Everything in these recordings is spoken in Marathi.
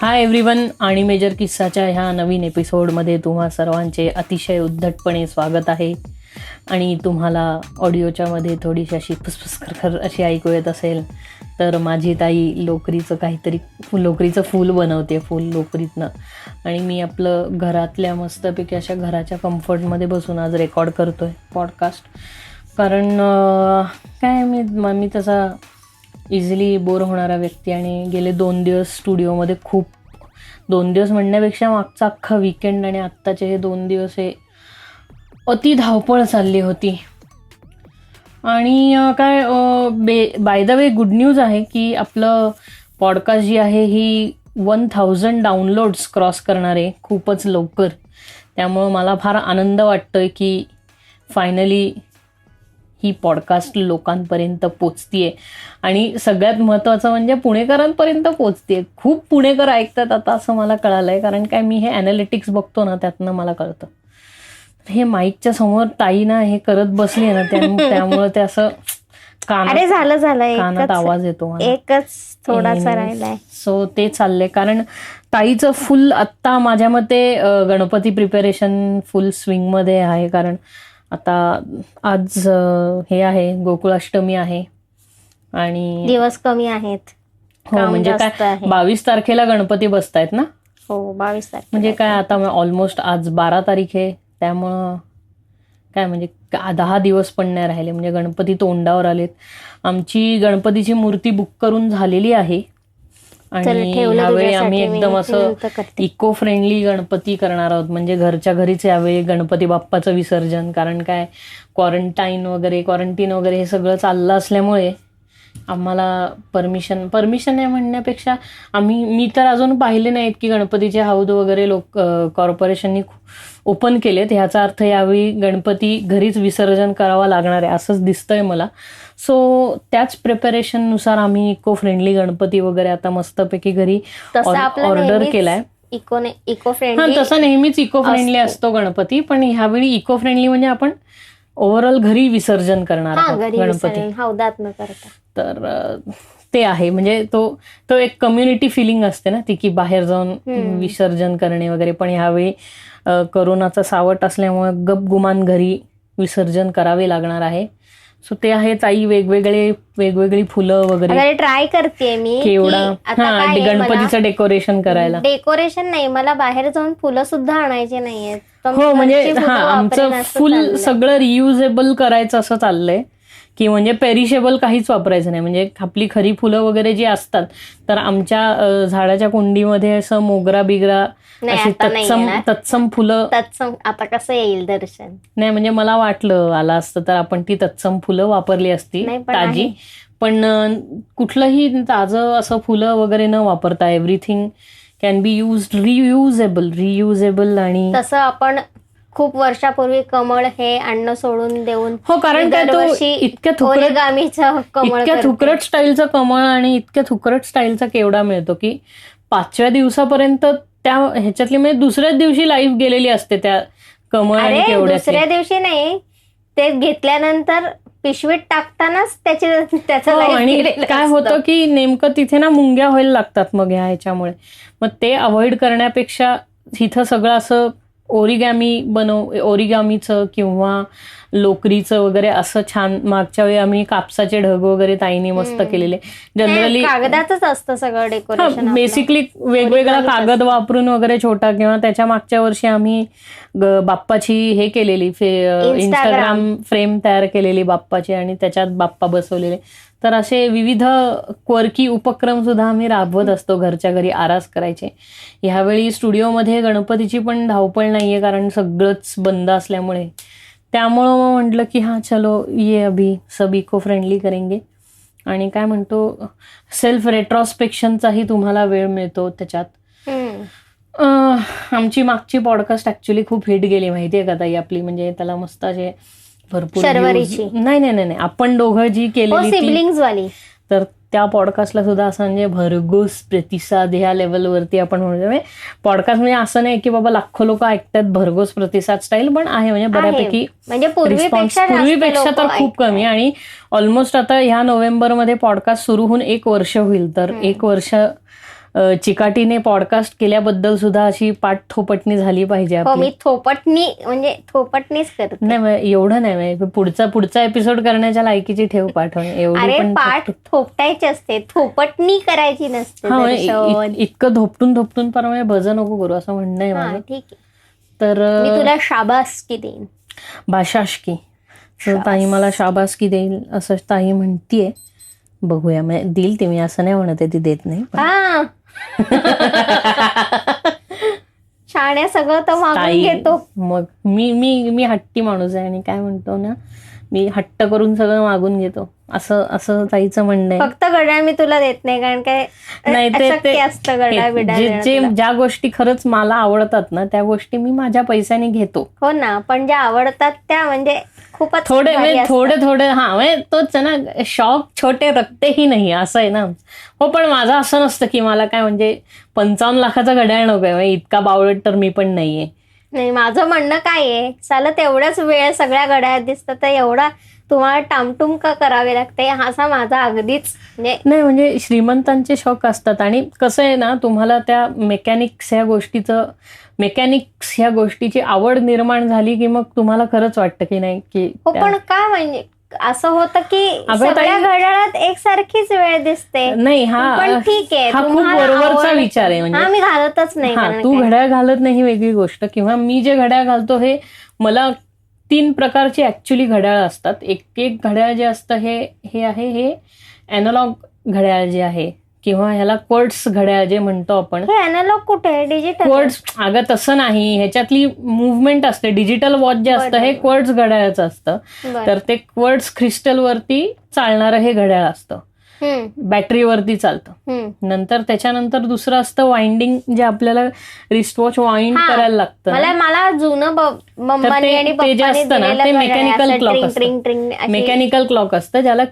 हाय एव्हरीवन, आणि मेजर किस्साच्या ह्या नवीन एपिसोडमध्ये तुम्हा सर्वांचे अतिशय उद्धटपणे स्वागत आहे. आणि तुम्हाला ऑडिओच्या मध्ये थोडीशी अशी फुसफुस खरखर अशी ऐकू येत असेल तर माझी ताई लोकरीचं फूल बनवते, फूल लोकरीतनं. आणि मी आपलं घरातल्या मस्तपैकी अशा घराच्या कम्फर्टमध्ये बसून आज रेकॉर्ड करतो आहे पॉडकास्ट. कारण काय मी तसा इझिली बोर होणारा व्यक्ती, आणि गेले 2 दिवस स्टुडिओमध्ये 2 दिवस म्हणण्यापेक्षा मागचा अख्खा वीकेंड आणि आत्ताचे हे 2 दिवस हे अति धावपळ चालली होती. आणि by the way good news आहे की आपलं पॉडकास्ट जी आहे ही 1000 डाउनलोड्स क्रॉस करणार आहे खूपच लवकर. त्यामुळं मला फार आनंद वाटतोय की फायनली ही पॉडकास्ट लोकांपर्यंत पोचतीये. आणि सगळ्यात महत्त्वाचं म्हणजे पुणेकरांपर्यंत पोचतीये. खूप पुणेकर ऐकतात आता असं मला कळालंय, कारण काय मी हे ॲनालिटिक्स बघतो ना, त्यातनं मला कळतं. हे माईकच्या समोर ताई ना हे करत बसली आहे ना, त्यामुळं ते असं कानात आवाज येतो, एकच थोडासा राहिलाय. सो ते चाललंय, कारण ताईचं फुल आत्ता माझ्या मते गणपती प्रिपरेशन फुल स्विंगमध्ये आहे. कारण आता आज हे आहे, गोकुळाष्टमी आहे आणि दिवस कमी आहेत. हो, म्हणजे काय 22 तारखेला गणपती बसतायत ना. हो, 22 तारखेला. म्हणजे काय आता ऑलमोस्ट आज 12 तारीख आहे, त्यामुळं काय म्हणजे 10 दिवस पण नाही राहिले, म्हणजे गणपती तोंडावर आलेत. आमची गणपतीची मूर्ती बुक करून झालेली आहे आणि यावेळी आम्ही एकदम असं इको फ्रेंडली गणपती करणार आहोत. म्हणजे घरच्या घरीच यावेळी गणपती बाप्पाचं विसर्जन. कारण काय क्वारंटीन वगैरे हे सगळं चाललं असल्यामुळे आम्हाला परमिशन आहे म्हणण्यापेक्षा मी तर अजून पाहिले नाहीत की गणपतीचे हौद वगैरे कॉर्पोरेशननी ओपन केलेत. ह्याचा अर्थ यावेळी गणपती घरीच विसर्जन करावा लागणार आहे असंच दिसतंय मला. सो त्याच प्रिपरेशननुसार आम्ही इको फ्रेंडली गणपती वगैरे आता मस्तपैकी घरी ऑर्डर केलाय. इको फ्रेंडली तसा नेहमीच इको फ्रेंडली असतो गणपती, पण ह्यावेळी इको फ्रेंडली म्हणजे आपण ओव्हरऑल घरी विसर्जन करणार आहोत गणपती, हौदात न करता. तर ते आहे. म्हणजे तो एक कम्युनिटी फिलिंग असते ना ती, की बाहेर जाऊन विसर्जन करणे वगैरे. पण ह्यावेळी कोरोनाचा सावट असल्यामुळे गपगुमान घरी विसर्जन करावे लागणार आहे. सो ते आहे. ताई वेगवेगळी फुलं वगैरे ट्राय करते मी, केवढा गणपतीचं डेकोरेशन करायला. डेकोरेशन नाही, मला बाहेर जाऊन फुलं सुद्धा आणायचे नाहीयेत. हो, म्हणजे आमचं फुल सगळं रियुजेबल करायचं असं चाललंय, की म्हणजे पेरिशेबल काहीच वापरायचं नाही. म्हणजे आपली खरी फुलं वगैरे जी असतात तर आमच्या झाडाच्या कुंडीमध्ये असं मोगरा बिगरा अशी तत्सम फुलं. आता कसं येईल दर्शन? नाही, म्हणजे मला वाटलं आला असतं तर आपण ती तत्सम फुलं वापरली असती ताजी. पण कुठलंही ताजं असं फुलं वगैरे न वापरता everything can be used reusable. आणि तसं आपण खूप वर्षापूर्वी कमळ हे आणणं सोडून देऊन, हो, कारण काय तो इतक्या थुकरट स्टाईलचं कमळ आणि इतक्या थुकरट स्टाईलचा केवढा मिळतो की 5व्या दिवसापर्यंत त्या ह्याच्यातली म्हणजे दुसऱ्याच दिवशी लाईफ गेलेली असते त्या कमळ आणि केवढ्या. दुसऱ्या दिवशी नाही, ते घेतल्यानंतर पिशवीत टाकतानाच त्याचं आणि काय होतं की नेमकं तिथे ना मुंग्या व्हायला लागतात मग ह्याच्यामुळे. मग ते अवॉइड करण्यापेक्षा इथं सगळं असं ओरिगामीचं किंवा लोकरीचं वगैरे असं छान. मागच्या वेळी आम्ही कापसाचे ढग वगैरे ताईने मस्त केलेले. जनरली कागदाचंच असतं सगळं डेकोरेशन, बेसिकली वेगवेगळा कागद वापरून वगैरे छोटा. किंवा त्याच्या मागच्या वर्षी आम्ही बाप्पाची हे केलेली इंस्टाग्राम फ्रेम तयार केलेली बाप्पाची, आणि त्याच्यात बाप्पा बसवलेले. तर असे विविध क्वर्की उपक्रम सुद्धा आम्ही राबवत असतो घरच्या घरी आरास करायचे. ह्यावेळी स्टुडिओमध्ये गणपतीची पण धावपळ नाहीये, कारण सगळंच बंद असल्यामुळे. त्यामुळं मग म्हटलं की चलो ये अभी सब इको फ्रेंडली करेंगे. आणि काय म्हणतो, सेल्फ रेट्रोस्पेक्शनचाही तुम्हाला वेळ मिळतो त्याच्यात. आमची मागची पॉडकास्ट ऍक्च्युली खूप हिट गेली माहितीये का ताई आपली. म्हणजे त्याला मस्त असे भरपूर नाही आपण दोघं जी केलेली सिबलिंग्स वाली, तर त्या पॉडकास्टला सुद्धा असं म्हणजे भरघोस प्रतिसाद ह्या लेवलवरती आपण म्हणतो. पॉडकास्ट म्हणजे असं नाही की बाबा लाखो लोक ऐकतात भरघोस प्रतिसाद स्टाईल, पण आहे म्हणजे बऱ्यापैकी. म्हणजे पूर्वीपेक्षा तर खूप कमी. आणि ऑलमोस्ट आता ह्या नोव्हेंबरमध्ये पॉडकास्ट सुरू होऊन 1 वर्ष होईल. तर 1 वर्ष चिकाटीने पॉडकास्ट केल्याबद्दल सुद्धा अशी पाठ थोपटणी झाली पाहिजे हो, आपली. मी थोपटणी म्हणजे थोपटणीच करते. नाही मग एवढं नाही म्हणजे पुढचा एपिसोड करण्याच्या लायकीची ठेव पाठवून एवढी अरे पण पाठ थोपटायची असते, थोपटणी करायची नसते. हा दर्शन. इतकं धोपटून पण म्हणजे भजन नको करू असं म्हणणं आहे हा, माझं. ठीक आहे. तर मी तुला शाबासकी देईन. भाषाशकी तर ताई मला शाबासकी देईल असं ताई म्हणतीये. बघूया म्हणजे देईल ती, मी असं नाही म्हणत आहे ती देत नाही पण. हा छाण्या सगळं तर मागून ताई घेतो. मग मी हट्टी माणूस आहे आणि काय म्हणतो ना, मी हट्ट करून सगळं मागून घेतो असं ताईचं म्हणणं आहे. फक्त घड्याळ मी तुला देत नाही, कारण काय नाही अशक्य असतं घड्याळ बिड्याळ देणं तुला. ज्या गोष्टी खरंच मला आवडतात ना त्या गोष्टी मी माझ्या पैशाने घेतो. हो ना, पण ज्या आवडतात त्या म्हणजे खूपच थोडे भारी असतात. थोडे हा म्हणजे तोच आहे ना, शौक छोटे रखतेही नाही असं आहे ना. हो पण माझं असं नसतं की मला काय म्हणजे 55 लाखाचा घड्याळ नकोय, म्हणजे इतका बावळट तर मी पण नाहीये. नाही, माझं म्हणणं काय आहे, चालत तेवढाच वेळ सगळ्या घड्याळात दिसतं तर एवढा तुम्हाला टामटूम का करावे लागते, असा माझा अगदीच म्हणजे. नाही म्हणजे श्रीमंतांचे शौक असतात आणि कसं आहे ना, तुम्हाला त्या मेकॅनिक्स ह्या गोष्टीची आवड निर्माण झाली की मग तुम्हाला खरंच वाटतं की नाही की हो, पण का म्हणजे असं होतं की सगळ्या घड्याळात एकसारखीच वेळ दिसते. नाही पण ठीक आहे, हा खूप तुम्हाला बरोबरचा आवड- विचार आहे. हा, म्हणजे मी घालतच नाही. हा कारण तू काय. घड्याळ घालत नाही ही वेगळी गोष्ट, किंवा मी जे घड्याळ घालतो हे मला 3 प्रकारची ऍक्च्युली घड्याळ असतात. एक घड्याळ जे असतं हे अॅनालॉग घड्याळ जे आहे, किंवा ह्याला क्वार्ट्स घड्याळ जे म्हणतो आपण. हे अॅनालॉग कुठे आहे, डिजिटल? क्वार्ट्स अगं तसं नाही, ह्याच्यातली मुवमेंट असते. डिजिटल वॉच जे असतं हे क्वार्ट्स घड्याळाचं असतं. तर ते क्वार्ट्स क्रिस्टलवरती चालणारं हे घड्याळ असतं, बॅटरीवरती चालतं. नंतर त्याच्यानंतर दुसरं असतं वाइंडिंग, जे आपल्याला रिस्टवॉच वाइंड करायला लागतं. मला जुनं मम्मानी आणि ते जे असतं ना ते मेकॅनिकल क्लॉक असतं. मेकॅनिकल क्लॉक असतं ज्याला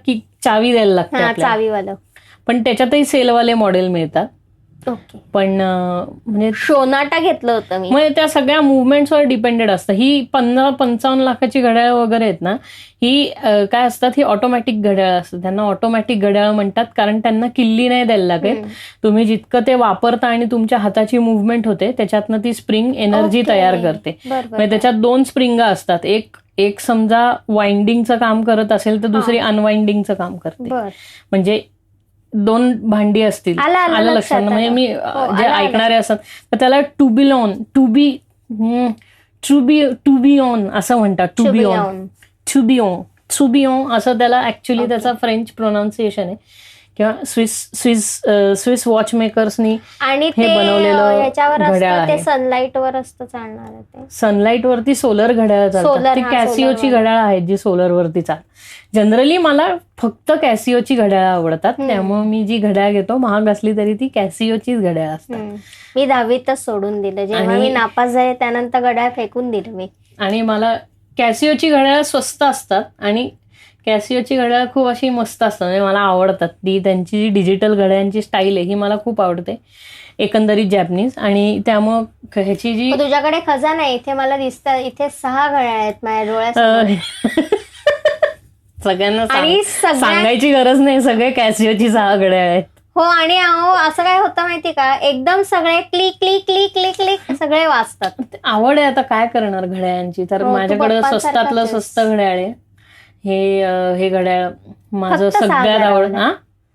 चावी द्यायला लागते आपल्याला. चावीवालं. पण त्याच्यातही सेलवाले मॉडेल मिळतात. ओके. पण म्हणजे सोनाटा घेतलं होतं मी. म्हणजे त्या सगळ्या मुवमेंट्सवर डिपेंडेड असतं. ही 50-55 लाखाची घड्याळ वगैरे आहेत ना, ही काय असतात, ही ऑटोमॅटिक घड्याळ असतात. त्यांना ऑटोमॅटिक घड्याळ म्हणतात कारण त्यांना किल्ली नाही द्यायला लागेल. तुम्ही जितकं ते वापरता आणि तुमच्या हाताची मुवमेंट होते त्याच्यातनं ती स्प्रिंग एनर्जी तयार करते. म्हणजे त्याच्यात 2 स्प्रिंग असतात. एक समजा वाइंडिंगचं काम करत असेल तर दुसरी अनवाइंडिंगचं काम करते. म्हणजे 2 भांडी असतील, आलं लक्षात. म्हणजे मी जे ऐकणारे असतात तर त्याला टू बी ऑन असं म्हणतात. टू बी ऑन असं त्याला ऍक्च्युली त्याचा फ्रेंच प्रोनाऊन्सिएशन आहे. किंवा स्विस वॉच मेकर्सनी आणि हे बनवलेलं घड्याळ आहे. सनलाईट वर असतं चालणार. ते सनलाईट वरती सोलर घड्याळ चालतात. ती कॅसिओची घड्याळ आहेत जी सोलर वरती चालतात. जनरली मला फक्त कॅसिओची घड्याळ आवडतात, त्यामुळे मी जी घड्याळ घेतो महाग असली तरी ती कॅसिओचीच घड्याळ असतात. मी 10वीतच सोडून दिलं, जेव्हा मी नापास झाले त्यानंतर घड्याळ फेकून दिलं मी. आणि मला कॅसिओची घड्याळ स्वस्त असतात आणि कॅसिओची घड्याळ खूप अशी मस्त असतात, म्हणजे मला आवडतात. ती त्यांची जी डिजिटल घड्याळांची स्टाईल आहे ही मला खूप आवडते, एकंदरीत जॅपनीज. आणि त्यामुळं ह्याची जी तुझ्याकडे खजाना आहे, इथे मला दिसतं इथे 6 घड्याळ आहेत माझ्या डोळ्यात. सगळ्यांना सांगायची गरज नाही, सगळे कॅसिओची 6 घड्याळ आहेत. हो. आणि असं काय होतं माहिती का, एकदम सगळे click click click click click सगळे वाजतात. आवड आहे, आता काय करणार घड्याळांची. तर माझ्याकडे स्वस्तातलं स्वस्त घड्याळ आहे. हे घड्याळ माझं सगळ्यात आवड.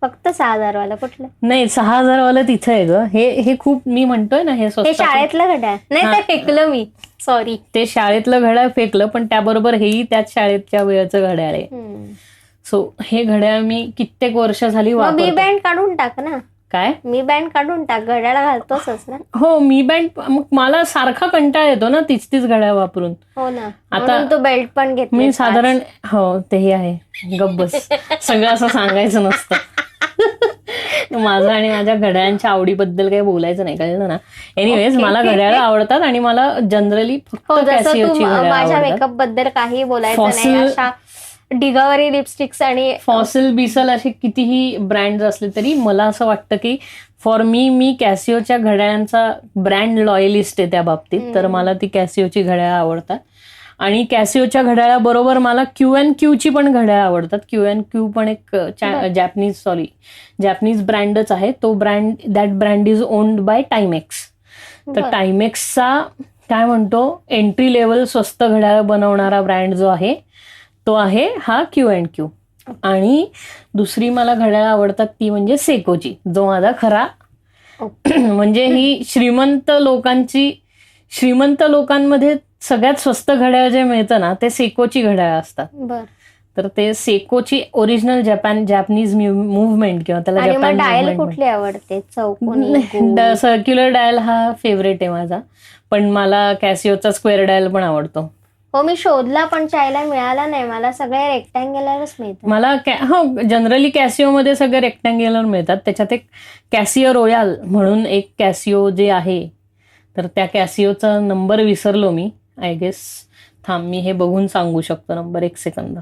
फक्त 6,000 वाला कुठलं? नाही, 6,000 वाला तिथे आहे ग. हे खूप मी म्हणतोय ना, हे स्वस्त. शाळेतलं घड्याळ नाही, ते फेकलं मी, सॉरी. ते शाळेतलं घड्याळ फेकलं, पण त्याबरोबर हेही त्याच शाळेच्या वेळेचं घड्याळ आहे. सो हे घड्याळ मी कित्येक वर्ष झाली वापरते. मी बँड काढून टाक ना. काय? मी बँड काढून टाक, घड्याळ घालतोच ना. हो, मी बँड. मग मला सारखा कंटाळा येतो ना तीच घड्याळ वापरून. हो ना. आता तू बेल्ट पण घेतली. मी साधारण हो तेही आहे. गब्बस. सगळं असं सांगायचं नसतं. माझं आणि माझ्या घड्याळांच्या आवडीबद्दल काही बोलायचं नाही, कळलं ना. एनिवेज, मला घड्याळ आवडतात आणि मला जनरली फक्त कॅसिओची घड्याळ माझ्या आवडतात. मेकअप बद्दल काही बोलायचं नाही. अशा ढिगावरी लिपस्टिक्स आणि फॉसिल बिसल असे कितीही ब्रँड असले तरी मला असं वाटतं की फॉर मी कॅसिओच्या घड्याळांचा ब्रँड लॉयलिस्ट आहे त्या बाबतीत. तर मला ती कॅसिओची घड्याळ आवडतात. आणि कॅसिओच्या घड्याळाबरोबर मला Q&Qची पण घड्याळ आवडतात. Q&Q पण एक जॅपनीज ब्रँडच आहे. तो that brand is owned by Timex. तर टायमेक्सचा काय म्हणतो एंट्री लेवल स्वस्त घड्याळ बनवणारा ब्रँड जो आहे तो आहे हा Q&Q. आणि दुसरी मला घड्याळ आवडतात ती म्हणजे सेकोची, जो माझा खरा म्हणजे ही श्रीमंत लोकांमध्ये सगळ्यात स्वस्त घड्याळ जे मिळतं ना ते सेकोची घड्याळ असतात. तर ते सेकोची ओरिजिनल जॅपनीज मुव्हमेंट किंवा त्याला जपान डायल कुठली आवडते? सर्क्युलर डायल हा फेवरेट आहे माझा, पण मला कॅसिओचा स्क्वेअर डायल पण आवडतो. हो, मी शोधला पण चायला मिळाला नाही. मला सगळे रेक्टँग्युलरच मिळतात. मला जनरली कॅसिओमध्ये सगळे रेक्टँग्युलर मिळतात. त्याच्यात एक कॅसिओ रॉयल म्हणून एक कॅसिओ जे आहे, तर त्या कॅसिओचा नंबर विसरलो मी. आय गेस थांब मी हे बघून सांगू शकतो नंबर, एक सेकंद.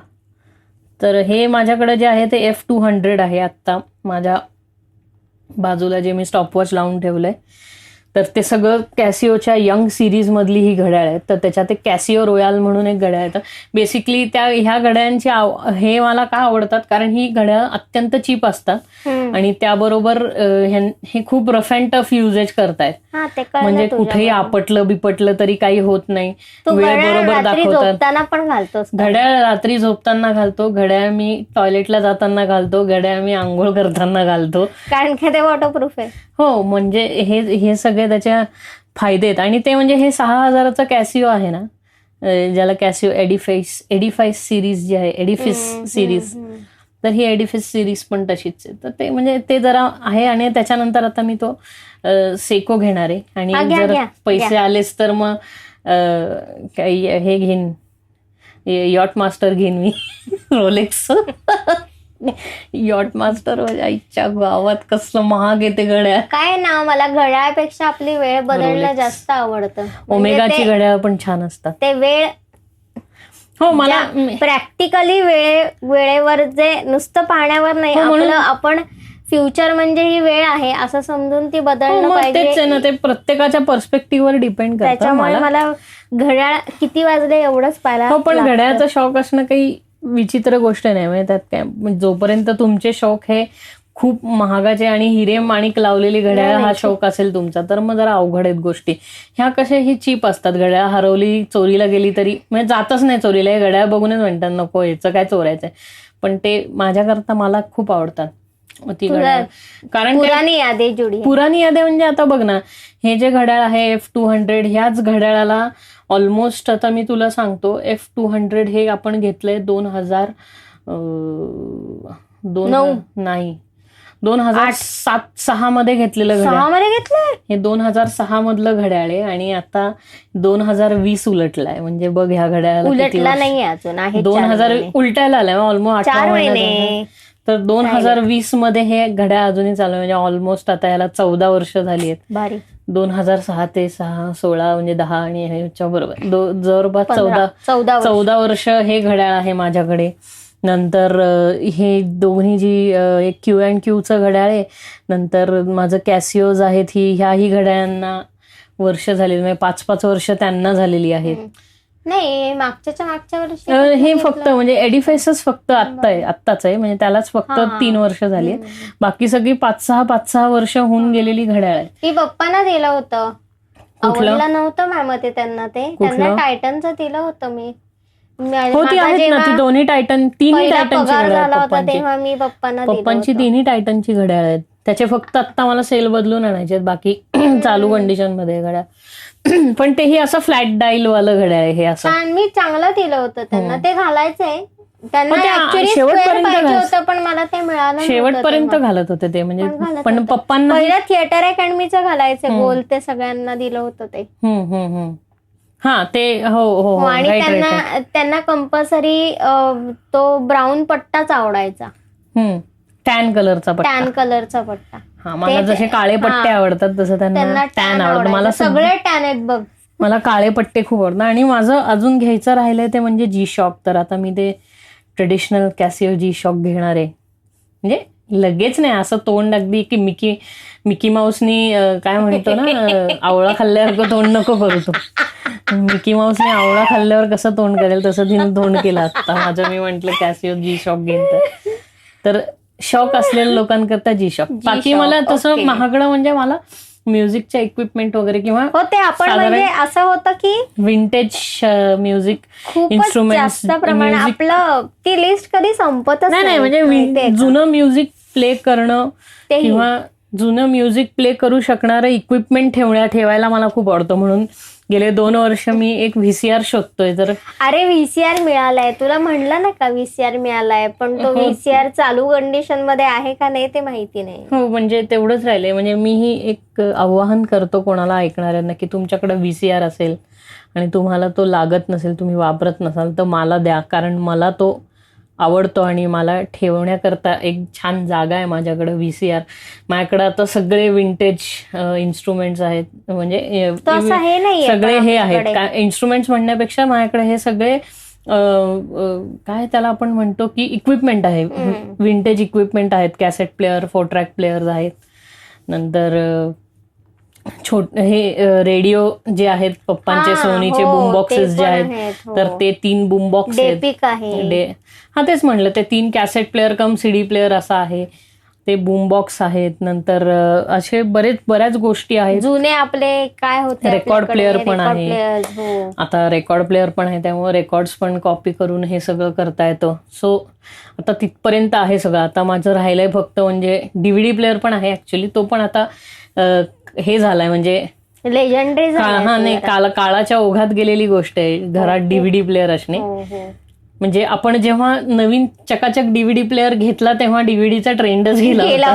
तर हे माझ्याकडे जे आहे ते F200 आहे. आत्ता माझ्या बाजूला जे मी स्टॉपवॉच लावून ठेवलंय, तर ते सगळं कॅसिओच्या यंग सिरीज मधली ही घड्याळ आहेत. तर त्याच्यात एक कॅसिओ रॉयल म्हणून एक घड्याळ आहे. बेसिकली ह्या घड्याळांची हे मला का आवडतात, कारण ही घड्याळ अत्यंत चीप असतात आणि त्याबरोबर हे खूप रफ अँड टफ युजेज करतायत. म्हणजे कुठेही आपटलं बिपटलं तरी काही होत नाही, वेळ बरोबर दाखवतात. पण घालतो घड्याळ रात्री झोपताना घालतो, घड्याळ मी टॉयलेटला जाताना घालतो, घड्याळ मी आंघोळ करताना घालतो, कारण की ते वॉटरप्रूफ आहे. हो, म्हणजे हे सगळे त्याच्या फायदे आहेत. आणि ते म्हणजे हे 6000चा कॅसिओ आहे ना, ज्याला कॅसिओ एडिफाईस सिरीज जी आहे, एडिफिस सिरीज, तर ही एडिफिस सिरीज पण तशीच आहे. तर ते म्हणजे ते जरा आहे. आणि त्याच्यानंतर आता मी तो सेको घेणार आहे. आणि जर पैसे आलेच तर मग हे घेईन, यॉट मास्टर घेईन मी, रोलेक्स यॉट मास्टर. आईच्या गावात कसलं महाग येते घड्याळ. काय ना, मला घड्याळपेक्षा आपली वेळ बदलणं जास्त आवडतं. ओमेगाची घड्याळ पण छान असतात. ते वेळ, हो, मला प्रॅक्टिकली वेळेवर जे नुसतं पाहण्यावर नाही, आपलं आपण फ्युचर म्हणजे ही वेळ आहे असं समजून ती बदलणं पाहिजे. तेच आहे ना, ते प्रत्येकाच्या पर्स्पेक्टिव्हवर डिपेंड करतं. त्याच्यामुळे मला घड्याळ किती वाजले एवढंच पाहायला. हो, पण घड्याळाचा शौक असणं काही विचित्र गोष्ट नाही. म्हणजे त्यात काय, जोपर्यंत तुमचे शौक हे खूप महागाचे आणि हिरे माणिक लावलेली घड्याळ हा शौक असेल तुमचा, तर मग जरा अवघड आहेत गोष्टी. ह्या कशा ही चीप असतात. घड्याळ हरवली, चोरीला गेली तरी म्हणजे जातच नाही चोरीला. हे घड्याळ बघूनच म्हणतात नको, याचं काय चोरायचंय. पण ते माझ्याकरता मला खूप आवडतात ती घड्याळ. कारण पुराणी यादी म्हणजे आता बघ ना, हे जे घड्याळ आहे F200, ह्याच घड्याळाला ऑलमोस्ट, आता मी तुला सांगतो, F200 हे आपण घेतलंय 2007-6 मध्ये घेतलेलं घड्याळ. हे 2006 मधलं घड्याळ आहे आणि आता 2020 उलटलाय. म्हणजे बघ ह्या घड्याळाला उलटला नाही अजून, 2000 उलटायला आलाय, ऑलमोस्ट 4 महिने. तर 2020 मध्ये हे घड्याळ अजूनही चालू आहे. म्हणजे ऑलमोस्ट आता याला 14 वर्ष झाली आहेत. 2006 ते 16 म्हणजे 10 आणि ह्याच्या बरोबर जवळपास 14 वर्ष हे घड्याळ आहे माझ्याकडे. नंतर हे दोन्ही जी एक Q&Qचं घड्याळ आहे, नंतर माझं कॅसिओज आहेत, ह्याही घड्याळांना वर्ष झालेली, म्हणजे 5-5 वर्ष त्यांना झालेली आहेत. नाही, मागच्या वर्षी हे फक्त म्हणजे एडिफाईसच फक्त आत्ताच आहे, म्हणजे त्यालाच फक्त 3 वर्ष झाली आहेत. बाकी सगळी 5-6 वर्ष होऊन गेलेली घड्याळ आहे. ती पप्पांना दिलं होतं, आवडलं नव्हतं मॅम त्यांना. त्यांना टायटनचं दिलं होतं मी. होती आहेत ना ती दोन्ही टायटन, तिन्ही टायटनची घड्याळ तेव्हा मी पप्पांची तिन्ही टायटनची घड्याळ आहेत. त्याचे फक्त आत्ता मला सेल बदलून आणायचे, बाकी चालू कंडिशन मध्ये घड्याळ. पण तेही असं फ्लॅट डाईल वालं घड्याळ आहे. हे असं मी चांगलं दिलं होतं त्यांना, ते घालायचंय. त्यांना होतं पण मला ते मिळालं, शेवटपर्यंत घालत होते ते. म्हणजे पण पप्पांना पहिलं थिएटर अकॅडमीचं घालायचं गोल, ते सगळ्यांना दिलं होतं ते. हा ते हो. आणि त्यांना कंपल्सरी तो ब्राऊन पट्टाच आवडायचा, टॅन कलरचा पट्टा. हा, मला जसे काळे पट्टे आवडतात तसं त्यांना टॅन आवडतं. मला सगळे टॅन आहेत बघ. मला काळे पट्टे खूप आवडतात. आणि माझं अजून घ्यायचं राहिलंय ते म्हणजे जी शॉक. तर आता मी ते ट्रेडिशनल कॅसिओ जी शॉक घेणार आहे. म्हणजे लगेच नाही, असं तोंड अगदी की मिकी माऊसनी काय म्हणतो ना, आवळा खाल्ल्यासारखं तोंड नको करू. तो मिकी माऊसने आवळा खाल्ल्यावर कसं तोंड करेल तसं तिने तोंड केलं आता माझं. मी म्हंटल कॅसिओ जी शॉक घेईन तर शॉक असलेल्या लोकांकरता जी शॉक. बाकी मला तसं महागडं म्हणजे मला म्युझिकच्या इक्विपमेंट वगैरे किंवा हो ते आपण म्हणजे असं होतं की विंटेज म्युझिक खूपच इन्स्ट्रुमेंट जास्त प्रमाण आपलं ती लिस्ट कधी संपतच नाही म्हणजे जुनं म्युझिक प्ले करणं किंवा जुनं म्युझिक प्ले करू शकणारं इक्विपमेंट ठेवायला मला खूप आवडतं. म्हणून गेले 2 वर्ष मी एक व्हीसीआर शोधतोय. तर अरे व्हीसीआर मिळालाय तुला म्हणलं ना का व्हीसीआर मिळालाय, पण तो व्हीसीआर चालू कंडिशन मध्ये आहे का नाही ते माहिती नाही. हो म्हणजे तेवढंच राहिलंय. म्हणजे मीही एक आवाहन करतो कोणाला ऐकणाऱ्यांना की तुमच्याकडे व्हीसीआर असेल आणि तुम्हाला तो लागत नसेल, तुम्ही वापरत नसाल तर मला द्या, कारण मला तो आवडतो आणि मला ठेवण्याकरता एक छान जागा आहे माझ्याकडे व्हीसीआर. माझ्याकडे आता सगळे विंटेज इन्स्ट्रुमेंट्स आहेत. म्हणजे सगळे हे आहेत इन्स्ट्रुमेंट्स म्हणण्यापेक्षा माझ्याकडे हे सगळे काय त्याला आपण म्हणतो की इक्विपमेंट आहे, विंटेज इक्विपमेंट आहेत. कॅसेट प्लेअर, 4 ट्रॅक प्लेअर्स आहेत. नंतर हे रेडिओ जे आहेत पप्पांचे सोनीचे बूम बॉक्सेस जे आहेत तर ते 3 बूम बॉक्स आहेत. तेच म्हणलं ते 3 कॅसेट प्लेअर कम सीडी प्लेअर असं आहे. ते बूम बॉक्स आहेत. नंतर असे बऱ्याच गोष्टी आहेत. जुने आपले काय होते रेकॉर्ड प्लेअर पण आहे. आता रेकॉर्ड प्लेअर पण आहे त्यामुळे रेकॉर्ड्स पण कॉपी करून हे सगळं करता येतं. सो आता तिथपर्यंत आहे सगळं. आता माझं राहिलंय फक्त म्हणजे डीव्हीडी प्लेअर पण आहे ऍक्च्युली. तो पण आता हे झालाय म्हणजे लेजेंडरी नाही काळाच्या ओघात गेलेली गोष्ट आहे घरात डीव्हीडी प्लेअर असणे. म्हणजे आपण जेव्हा नवीन चकाचक डीव्हीडी प्लेअर घेतला तेव्हा डीव्हीडीचा ट्रेंडच गेला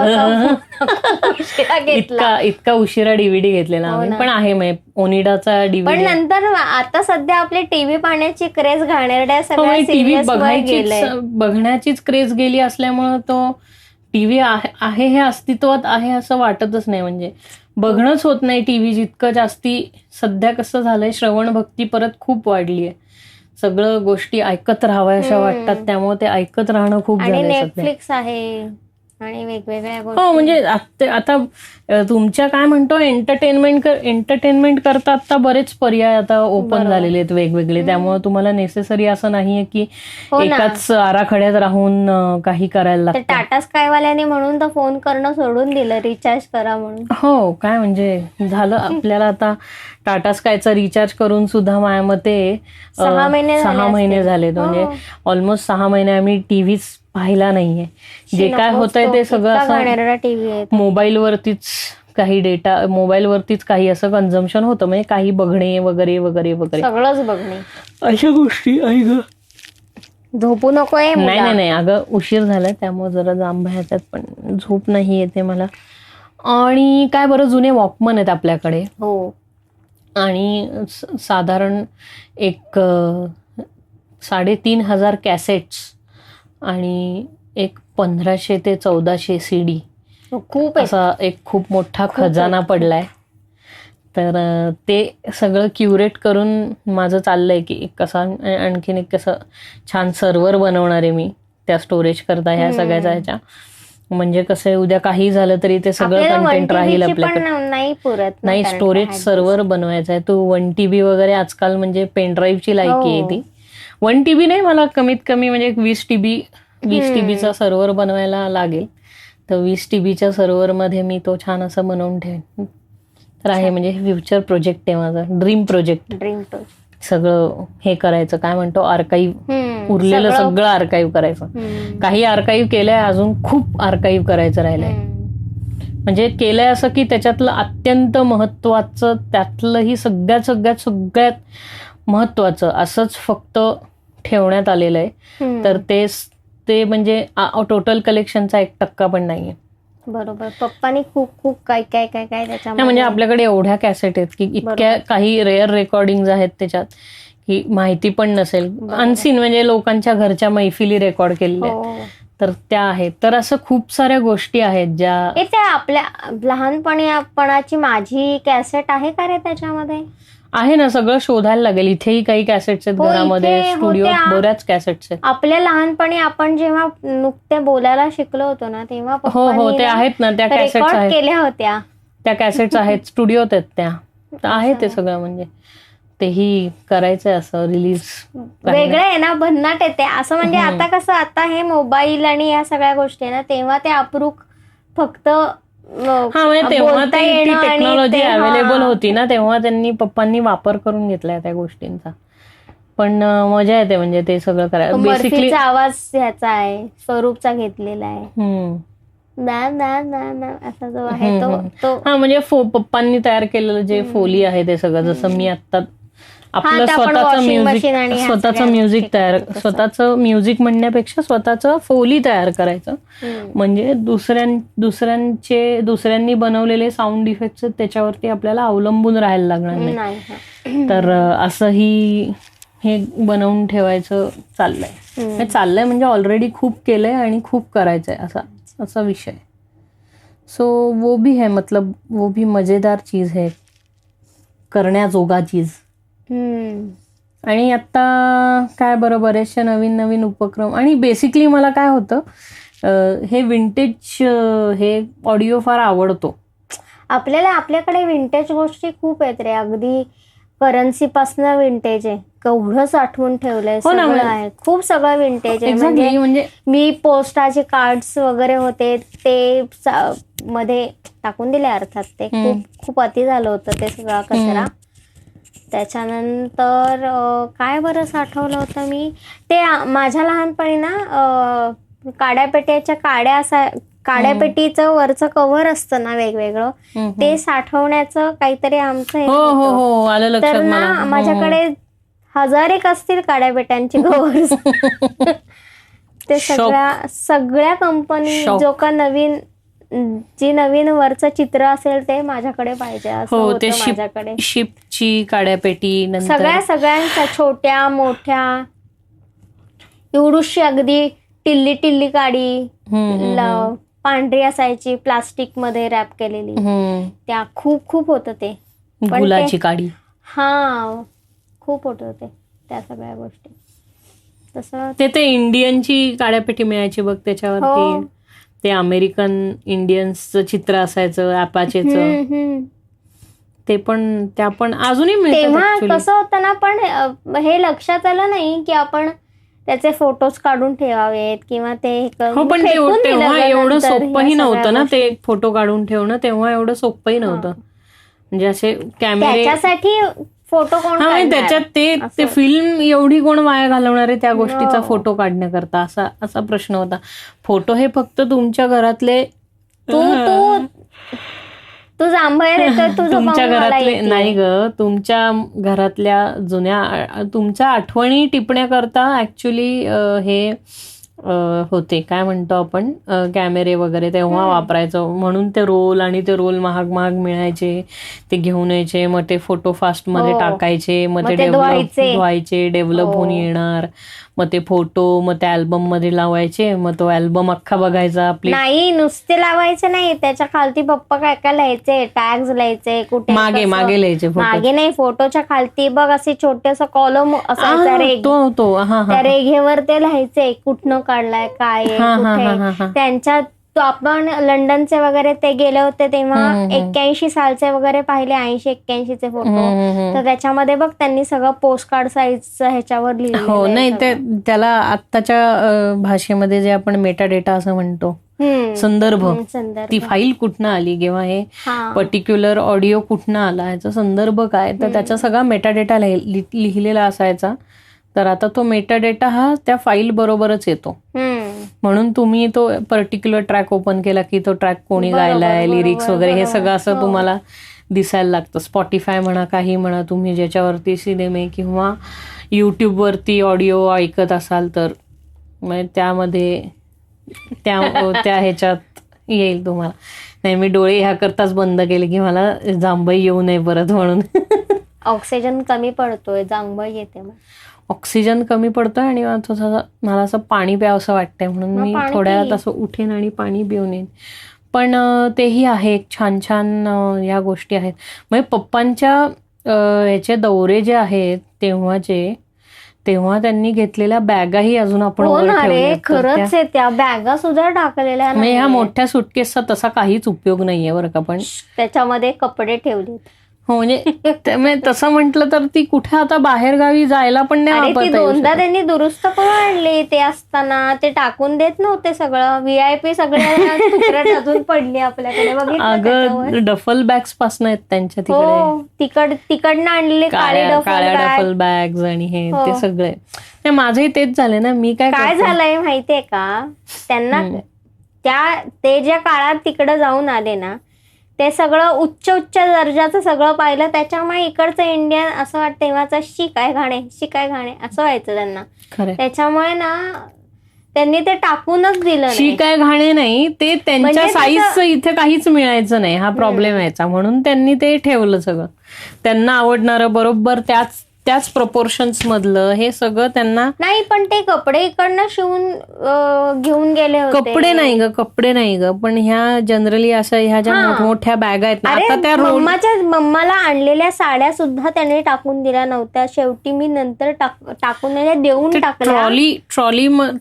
इतका उशिरा डीव्हीडी घेतलेला आम्ही. पण आहे मग ओनिडाचा डीव्हीडी. पण नंतर आता सध्या आपली टीव्ही पाहण्याची क्रेज घाणेरड्या सगळ्या टीव्ही बघण्याचीच क्रेज गेली असल्यामुळे तो टीव्ही आहे हे अस्तित्वात आहे असं वाटतच नाही. म्हणजे बघणंच होत नाही टीव्ही जितकं जास्ती. सध्या कसं झालंय श्रवण भक्ती परत खूप वाढली आहे. सगळं गोष्टी ऐकत राहाव्याशा वाटतात त्यामुळे ते ऐकत राहणं खूप झालंय. नेटफ्लिक्स आहे आणि वेगवेगळ्या गोष्टी. हो म्हणजे आता तुमच्या काय म्हणतो एंटरटेनमेंट करता आता बरेच पर्याय आता ओपन झालेले आहेत वेगवेगळे. त्यामुळे तुम्हाला नेसेसरी असं नाहीये की एकाच आराखड्यात राहून काही करायला लागतं. टाटा स्कायवाल्याने म्हणून तर फोन करणं सोडून दिलं, रिचार्ज करा म्हणून. हो काय म्हणजे झालं आपल्याला आता टाटा स्कायचा रिचार्ज करून सुद्धा माझ्या मते 6 महिने झाले. म्हणजे ऑलमोस्ट 6 महिने आम्ही टीव्हीच पाहिला नाहीये. जे काय होतंय ते सगळं असं मोबाईलवरतीच काही डेटा, मोबाईलवरतीच काही असं कन्झम्पशन होतं. म्हणजे काही बघणे वगैरे वगैरे वगैरे सगळंच बघणे अशा गोष्टी. झोपू नकोय. नाही अगं उशीर झालाय त्यामुळे जरा जांभ ह्याच्यात पण झोप नाही येते मला. आणि काय बरं जुने वॉकमन आहेत आपल्याकडे. हो आणि साधारण एक 3,500 कॅसेट्स आणि एक 1,500 ते 1,400 CD. खूप असा एक खूप मोठा खजाना पडलाय. तर ते सगळं क्युरेट करून माझं चाललंय की कसा आणखीन एक कसं छान सर्व्हर बनवणार आहे मी त्या स्टोरेज करता ह्या सगळ्याच्या ह्याच्या. म्हणजे कसं उद्या काही झालं तरी ते सगळं कंटेंट राहील आपल्याकडे. नाही स्टोरेज सर्व्हर बनवायचा आहे. तो 1 TB वगैरे आजकाल म्हणजे पेनड्राईव्हची लायकी आहे ती. 1 TB नाही मला कमीत कमी म्हणजे 20 TBचा सर्व्हर बनवायला लागेल. तर 20 TBच्या सर्व्हरमध्ये मी तो छान असं बनवून ठेवेन. तर आहे म्हणजे फ्युचर प्रोजेक्ट आहे माझा, ड्रीम प्रोजेक्ट. सगळं हे करायचं काय म्हणतो आर्काईव्ह, उरलेलं सगळं आर्काईव्ह करायचं. काही आर्काईव्ह केलंय, अजून खूप आर्काईव्ह करायचं राहिलंय. म्हणजे केलंय असं की त्याच्यातलं अत्यंत महत्वाचं, त्यातलंही सगळ्यात महत्वाचं असंच फक्त ठेवण्यात आलेलं आहे. तर ते म्हणजे टोटल कलेक्शनचा 1% पण नाहीये. बरोबर. पप्पानी खूप काय त्याच्यामध्ये. म्हणजे आपल्याकडे एवढ्या कॅसेट आहेत की इतक्या काही रेअर रेकॉर्डिंग आहेत त्याच्यात की माहिती पण नसेल. अनसीन म्हणजे लोकांच्या घरच्या मैफिली रेकॉर्ड केलेल्या तर त्या आहेत. तर असं खूप साऱ्या गोष्टी आहेत ज्या त्या आपल्या लहानपणाची माझी कॅसेट आहे का रे त्याच्यामध्ये. आहे ना, सगळं शोधायला लागेल. इथेही काही कॅसेट्स आहेत घरामध्ये, स्टुडिओत बऱ्याच कॅसेट्स आहेत. आपल्या लहानपणी आपण जेव्हा नुकते बोलायला शिकलो होतो ना तेव्हा हो ते आहेत ना, त्या कॅसेट्स आहेत, केल्या होत्या. त्या कॅसेट्स आहेत, स्टुडिओत आहेत त्या. आहे ते सगळं म्हणजे तेही करायचंय असं रिलीज. वेगळं आहे ना, भन्नाट येते असं. म्हणजे आता कसं, आता हे मोबाईल आणि या सगळ्या गोष्टी ना, तेव्हा ते अप्रूप फक्त म्हणजे तेव्हा ती टेक्नॉलॉजी अवेलेबल होती ना, तेव्हा पप्पांनी वापर करून घेतलाय त्या गोष्टींचा. पण मजा येते म्हणजे ते सगळं करायला. बेसिकली आवाज ह्याचा आहे, स्वरूपचा घेतलेला आहे, असा जो आहे तो. म्हणजे पप्पांनी तयार केलेलं जे फोली आहे ते सगळं, जसं मी आता आपलं स्वतःचं म्युझिक म्हणण्यापेक्षा स्वतःचं फोली तयार करायचं. म्हणजे दुसऱ्यांनी बनवलेले साऊंड इफेक्ट त्याच्यावरती आपल्याला अवलंबून राहायला लागणार नाही. तर असंही हे बनवून ठेवायचं चाललंय म्हणजे ऑलरेडी खूप केलंय आणि खूप करायचंय असा विषय. सो वो भी है, मतलब वो भी मजेदार चीज है, करण्याजोगा चीज. आणि आता काय बरं, बरेचसे नवीन उपक्रम. आणि बेसिकली मला काय होतं, हे विंटेज हे ऑडिओ फार आवडतो आपल्याकडे. विंटेज गोष्टी खूप आहेत रे, अगदी करन्सी पासून विंटेज आहे, केवढं साठवून ठेवलंय सगळं आहे, खूप सगळं विंटेज आहे. म्हणजे मी पोस्टाचे कार्ड्स वगैरे होते ते मध्ये टाकून दिले, अर्थात ते खूप अति झालं होतं ते सगळा कचरा. त्याच्यानंतर काय बरं साठवलं होतं मी, ते माझ्या लहानपणी ना काड्यापेट्याच्या काड्यापेटीचं वरचं कव्हर असतं ना वेगवेगळं, ते साठवण्याचं काहीतरी आमचं हे. तर ना माझ्याकडे 1000 असतील काड्यापेट्यांची कव्हर्स. ते सगळ्या कंपनी जो का नवीन वरचं चित्र असेल ते माझ्याकडे पाहिजे असं होतं माझ्याकडे. शिपची काड्यापेटी, सगळ्यांच्या छोट्या मोठ्या, एवढूशी अगदी टिल्ली काडी, पांढरी असायची प्लास्टिक मध्ये रॅप केलेली, त्या खूप होतं ते. गुलाची काडी, खूप होत होते त्या सगळ्या गोष्टी. तसं ते इंडियनची काड्यापेटी मिळायची बघ, त्याच्यावरती ते अमेरिकन इंडियन्सचं चित्र असायचं, अपाचेचं. त्या पण अजूनही मिळतात. तेव्हा कसं होतं ना, पण हे लक्षात आलं नाही की आपण त्याचे फोटोज काढून ठेवावेत किंवा ते. पण तेव्हा एवढं सोपंही नव्हतं ना ते फोटो काढून ठेवणं, तेव्हा एवढं सोपंही नव्हतं. म्हणजे असे कॅमेरे, त्याच्यासाठी फोटो कोण, त्याच्यात ते फिल्म एवढी कोण वाया घालवणार आहे त्या गोष्टीचा फोटो काढण्याकरता, असा प्रश्न होता. फोटो हे फक्त तुमच्या घरातले, तू जांभळ्या तुमच्या घरातले नाही ग, तुमच्या घरातल्या जुन्या तुमच्या आठवणी टिपण्याकरता ऍक्च्युली हे होते, काय म्हणतो आपण, कॅमेरे वगैरे तेव्हा वापरायचं. म्हणून ते रोल महाग मिळायचे, ते घेऊन यायचे, मग ते फोटो फास्ट मध्ये टाकायचे, मग ते डेव्हलप होऊन येणार, मग ते फोटो मग त्या अल्बम मध्ये लावायचे, मग तो अल्बम अख्खा बघायचा. नाही नुसते लावायचे नाही, त्याच्या खालती पप्पा काय लिहायचे, टॅग्स लिहायचे, कुठे मागे लिहायचे, मागे नाही, फोटोच्या खालती बघ असे छोटेसा कॉलम असायचा रेघ, त्या रेघेवर ते लिहायचे कुठनं काढलाय काय त्यांच्या. तो आपण लंडनचे वगैरे ते गेले होते तेव्हा 81 सालचे वगैरे पाहिले, 80-81चे फोटो. तर त्याच्यामध्ये बघ त्यांनी सगळं पोस्ट कार्ड साईजचं ह्याच्यावर लिहिलं. नाही त्याला आत्ताच्या भाषेमध्ये जे आपण मेटा डेटा असं म्हणतो, संदर्भ, ती फाईल कुठनं आली किंवा हे पर्टिक्युलर ऑडिओ कुठनं आला, याचा संदर्भ काय, तर त्याचा सगळा मेटा डेटा लिहिलेला असायचा. तर आता तो मेटा डेटा हा त्या फाईल बरोबरच येतो. म्हणून तुम्ही तो पर्टिक्युलर ट्रॅक ओपन केला की तो ट्रॅक कोणी गायलाय, लिरिक्स वगैरे हे सगळं असं तुम्हाला दिसायला लागतं. स्पॉटीफाय म्हणा, काही म्हणा, तुम्ही ज्याच्यावरती सिनेमे किंवा युट्यूबवरती ऑडिओ ऐकत असाल तर त्यामध्ये त्या ह्याच्यात येईल तुम्हाला. नाही, मी डोळे ह्या करताच बंद केले की मला जांभई येऊ नये परत म्हणून. ऑक्सिजन कमी पडतोय, जांभई येते, ऑक्सिजन कमी पडतोय आणि मला असं पाणी प्यावंसं वाटतंय, म्हणून मी थोड्या वेळात असं उठेन आणि पाणी पिऊन येईन. पण तेही आहे, एक छान या गोष्टी आहेत. म्हणजे पप्पांच्या ह्याचे दौरे जे आहेत तेव्हा त्यांनी घेतलेल्या बॅगाही अजून आपण खरंच त्या बॅगा सुद्धा टाकलेल्या. ह्या मोठ्या सुटकेसचा तसा काहीच उपयोग नाहीये बरं का, पण त्याच्यामध्ये कपडे ठेवले. हो म्हणजे तसं म्हटलं तर ती कुठे आता बाहेर गावी जायला पण नाही अरे ती वापरता येऊ दोनदा शकत. त्यांनी दुरुस्त करून आणली ते असताना. ते टाकून देत नव्हते सगळं. VIP सगळ्या तुकडत अजून पडली आपल्याकडे. बघितलं त्याच्यावर? अगं डफल बॅग्स पासून आहेत त्यांच्या हो, तिकडे तिकडनं आणलेले काळे काळ्या डफल डफल बॅग्स आणि हे हो. ते सगळे. नाही माझंही तेच झालंय ना. मी काय काय करते? झालंय माहितीये का, त्यांना ते ज्या काळात तिकडे जाऊन आले ना, ते सगळं उच्च दर्जाचं सगळं पाहिलं. त्याच्यामुळे इकडचं इंडियन असं वाटतं तेव्हाचं शिकाय घाणे असं व्हायचं त्यांना. खरंय. त्याच्यामुळे ना त्यांनी ते टाकूनच दिलं नाही. काय घाणे नाही ते त्यांच्या म्हणजे साईजचं इथे काहीच मिळायचं नाही हा प्रॉब्लेम यायचा. म्हणून त्यांनी ते ठेवलं सगळं. त्यांना आवडणारं बरोबर त्याच प्रपोर्शन्स मधलं हे सगळं त्यांना. नाही पण ते कपडे इकडनं शिवून घेऊन गेले होते. कपडे नाही ग पण ह्या जनरली अशा ह्या ज्या मोठमोठ्या बॅग आहेत ना आता त्या मम्माला आणलेल्या साड्या सुद्धा त्याने टाकून दिल्या नव्हत्या. शेवटी मी नंतर टाकून देऊन टाकल्या.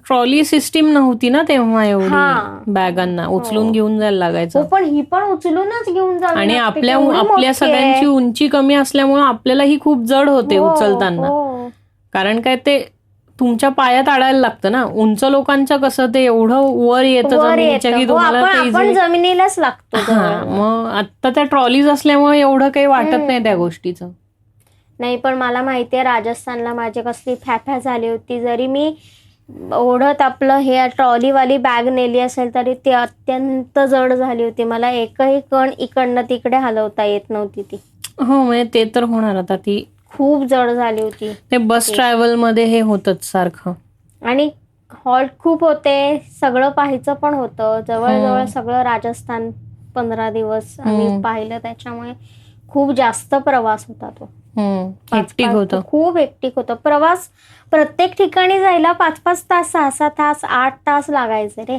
ट्रॉली सिस्टीम नव्हती ना तेव्हा एवढी बॅगांना उचलून घेऊन जायला लागायचं. पण ही पण उचलूनच घेऊन जावी. आणि आपल्या सगळ्यांची उंची कमी असल्यामुळे आपल्याला ही खूप जड होते उचलताना. कारण काय ते तुमच्या पायात अडायला लागतं ना. उंच लोकांचं कसं ते एवढं वर येतं जमिनीच्या की तुम्हाला आपण जमिनीलाच लागतो. मग आता त्या ट्रॉलीज असल्यामुळे एवढं काही वाटत नाही त्या गोष्टीचं. नाही पण मला माहितीये राजस्थानला माझी कसली फॅफॅ झाली होती. जरी मी ओढत आपलं हे ट्रॉलीवाली बॅग नेली असेल तरी ती अत्यंत जड झाली होती. मला एकही कण इकडनं तिकडे हलवता येत नव्हती ती. हो म्हणजे ते तर होणार. आता ती खूप जड झाली होती. ते बस ट्रॅव्हल मध्ये हे होतच सारखं. आणि हॉल्ट खूप होते. सगळं पाहायचं पण होतं. जवळजवळ सगळं राजस्थान 15 दिवस आम्ही पाहिलं. त्याच्यामुळे खूप जास्त प्रवास होता तो. हेक्टिक होतं. खूप हेक्टिक होतं. प्रवास प्रत्येक ठिकाणी जायला 5-5 तास 6-6 तास 8 तास लागायचे रे.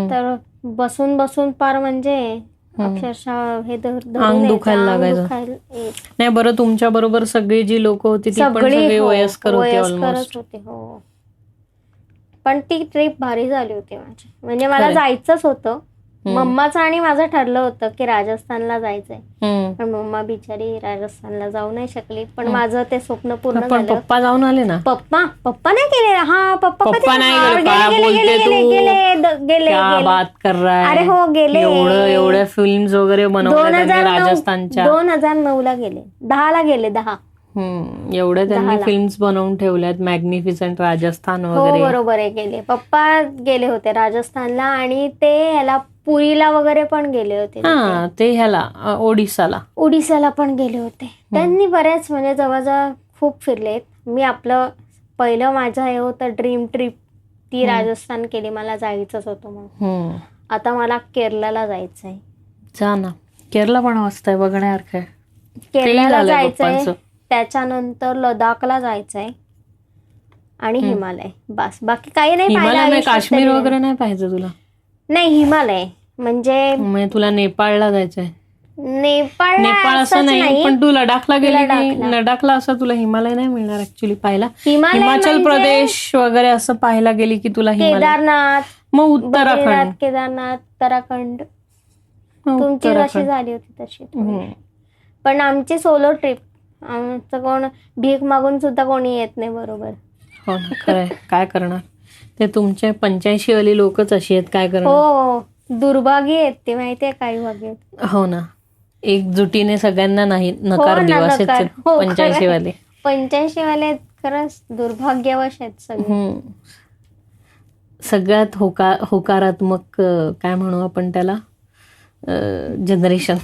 तर बसून पार म्हणजे अक्षरशः हे अंग दुखायला लागायचं. नाही बरं तुमच्या बरोबर सगळी जी लोक होती ती पण सगळे वयस्कर होते. हो पण ती ट्रिप भारी झाली होती माझी. म्हणजे मला जायचंच होतं. मम्माचं आणि माझं ठरलं होतं की राजस्थानला जायचंय. पण मम्मा बिचारी राजस्थानला जाऊ नाही शकली. पण माझं ते स्वप्न पूर्ण झालं. पप्पा जाऊन आले ना. पप्पा नाही गेले. हा पप्पा गेले. अरे हो गेले. एवढ्या फिल्म्स वगैरे बनवल्या राजस्थानच्या. 2009 ला गेले. 10 ला गेले. 10 एवढ्या त्यांनी फिल्म्स बनवून ठेवल्यात. मॅग्निफिसंट राजस्थान वगैरे. हो बरोबर आहे. गेले पप्पा गेले होते राजस्थानला. आणि ते ह्याला पुरीला वगैरे पण गेले होते. ते ह्याला ओडिसाला पण गेले होते. त्यांनी बरेच म्हणजे जवळजवळ खूप फिरलेत. मी आपलं पहिलं माझं हे होतं ड्रीम ट्रिप ती राजस्थान केली. मला जायचंच होतं म्हणून. आता मला केरळला जायचंय. जा ना. केरळ पण मस्त आहे बघण्यासारखं. केरळला जायचंय. त्याच्यानंतर लडाखला जायचंय आणि हिमालय. बस बाकी काही नाही पाहिलं. काश्मीर वगैरे नाही पाहिजे तुला. नाही हिमालय म्हणजे तुला नेपाळला जायचंय. नेपाळ असं नाही पण तू लडाखला गेली. लडाखला असं तुला हिमालय नाही मिळणार ऍक्च्युली पाहायला. हिमाचल प्रदेश वगैरे असं पाहायला गेली की तुला केदारनाथ मग उत्तराखंड तुमची जशी झाली होती तशी. पण आमची सोलो ट्रिप. आमचं कोण भीक मागून सुद्धा कोणी येत नाही बरोबर. हो ना खरंय. काय करणार ते तुमचे 85 वाली लोकच अशी आहेत. काय करणार. हो दुर्भाग्य आहेत ते माहितीये. काही भाग्य. हो ना एकजुटीने सगळ्यांना नाही नकार देऊ असेच 85 वाले. 85 वाले खरंच दुर्भाग्यवश आहेत सगळे. सगळ्यात होकारात्मक काय म्हणू आपण त्याला जनरेशन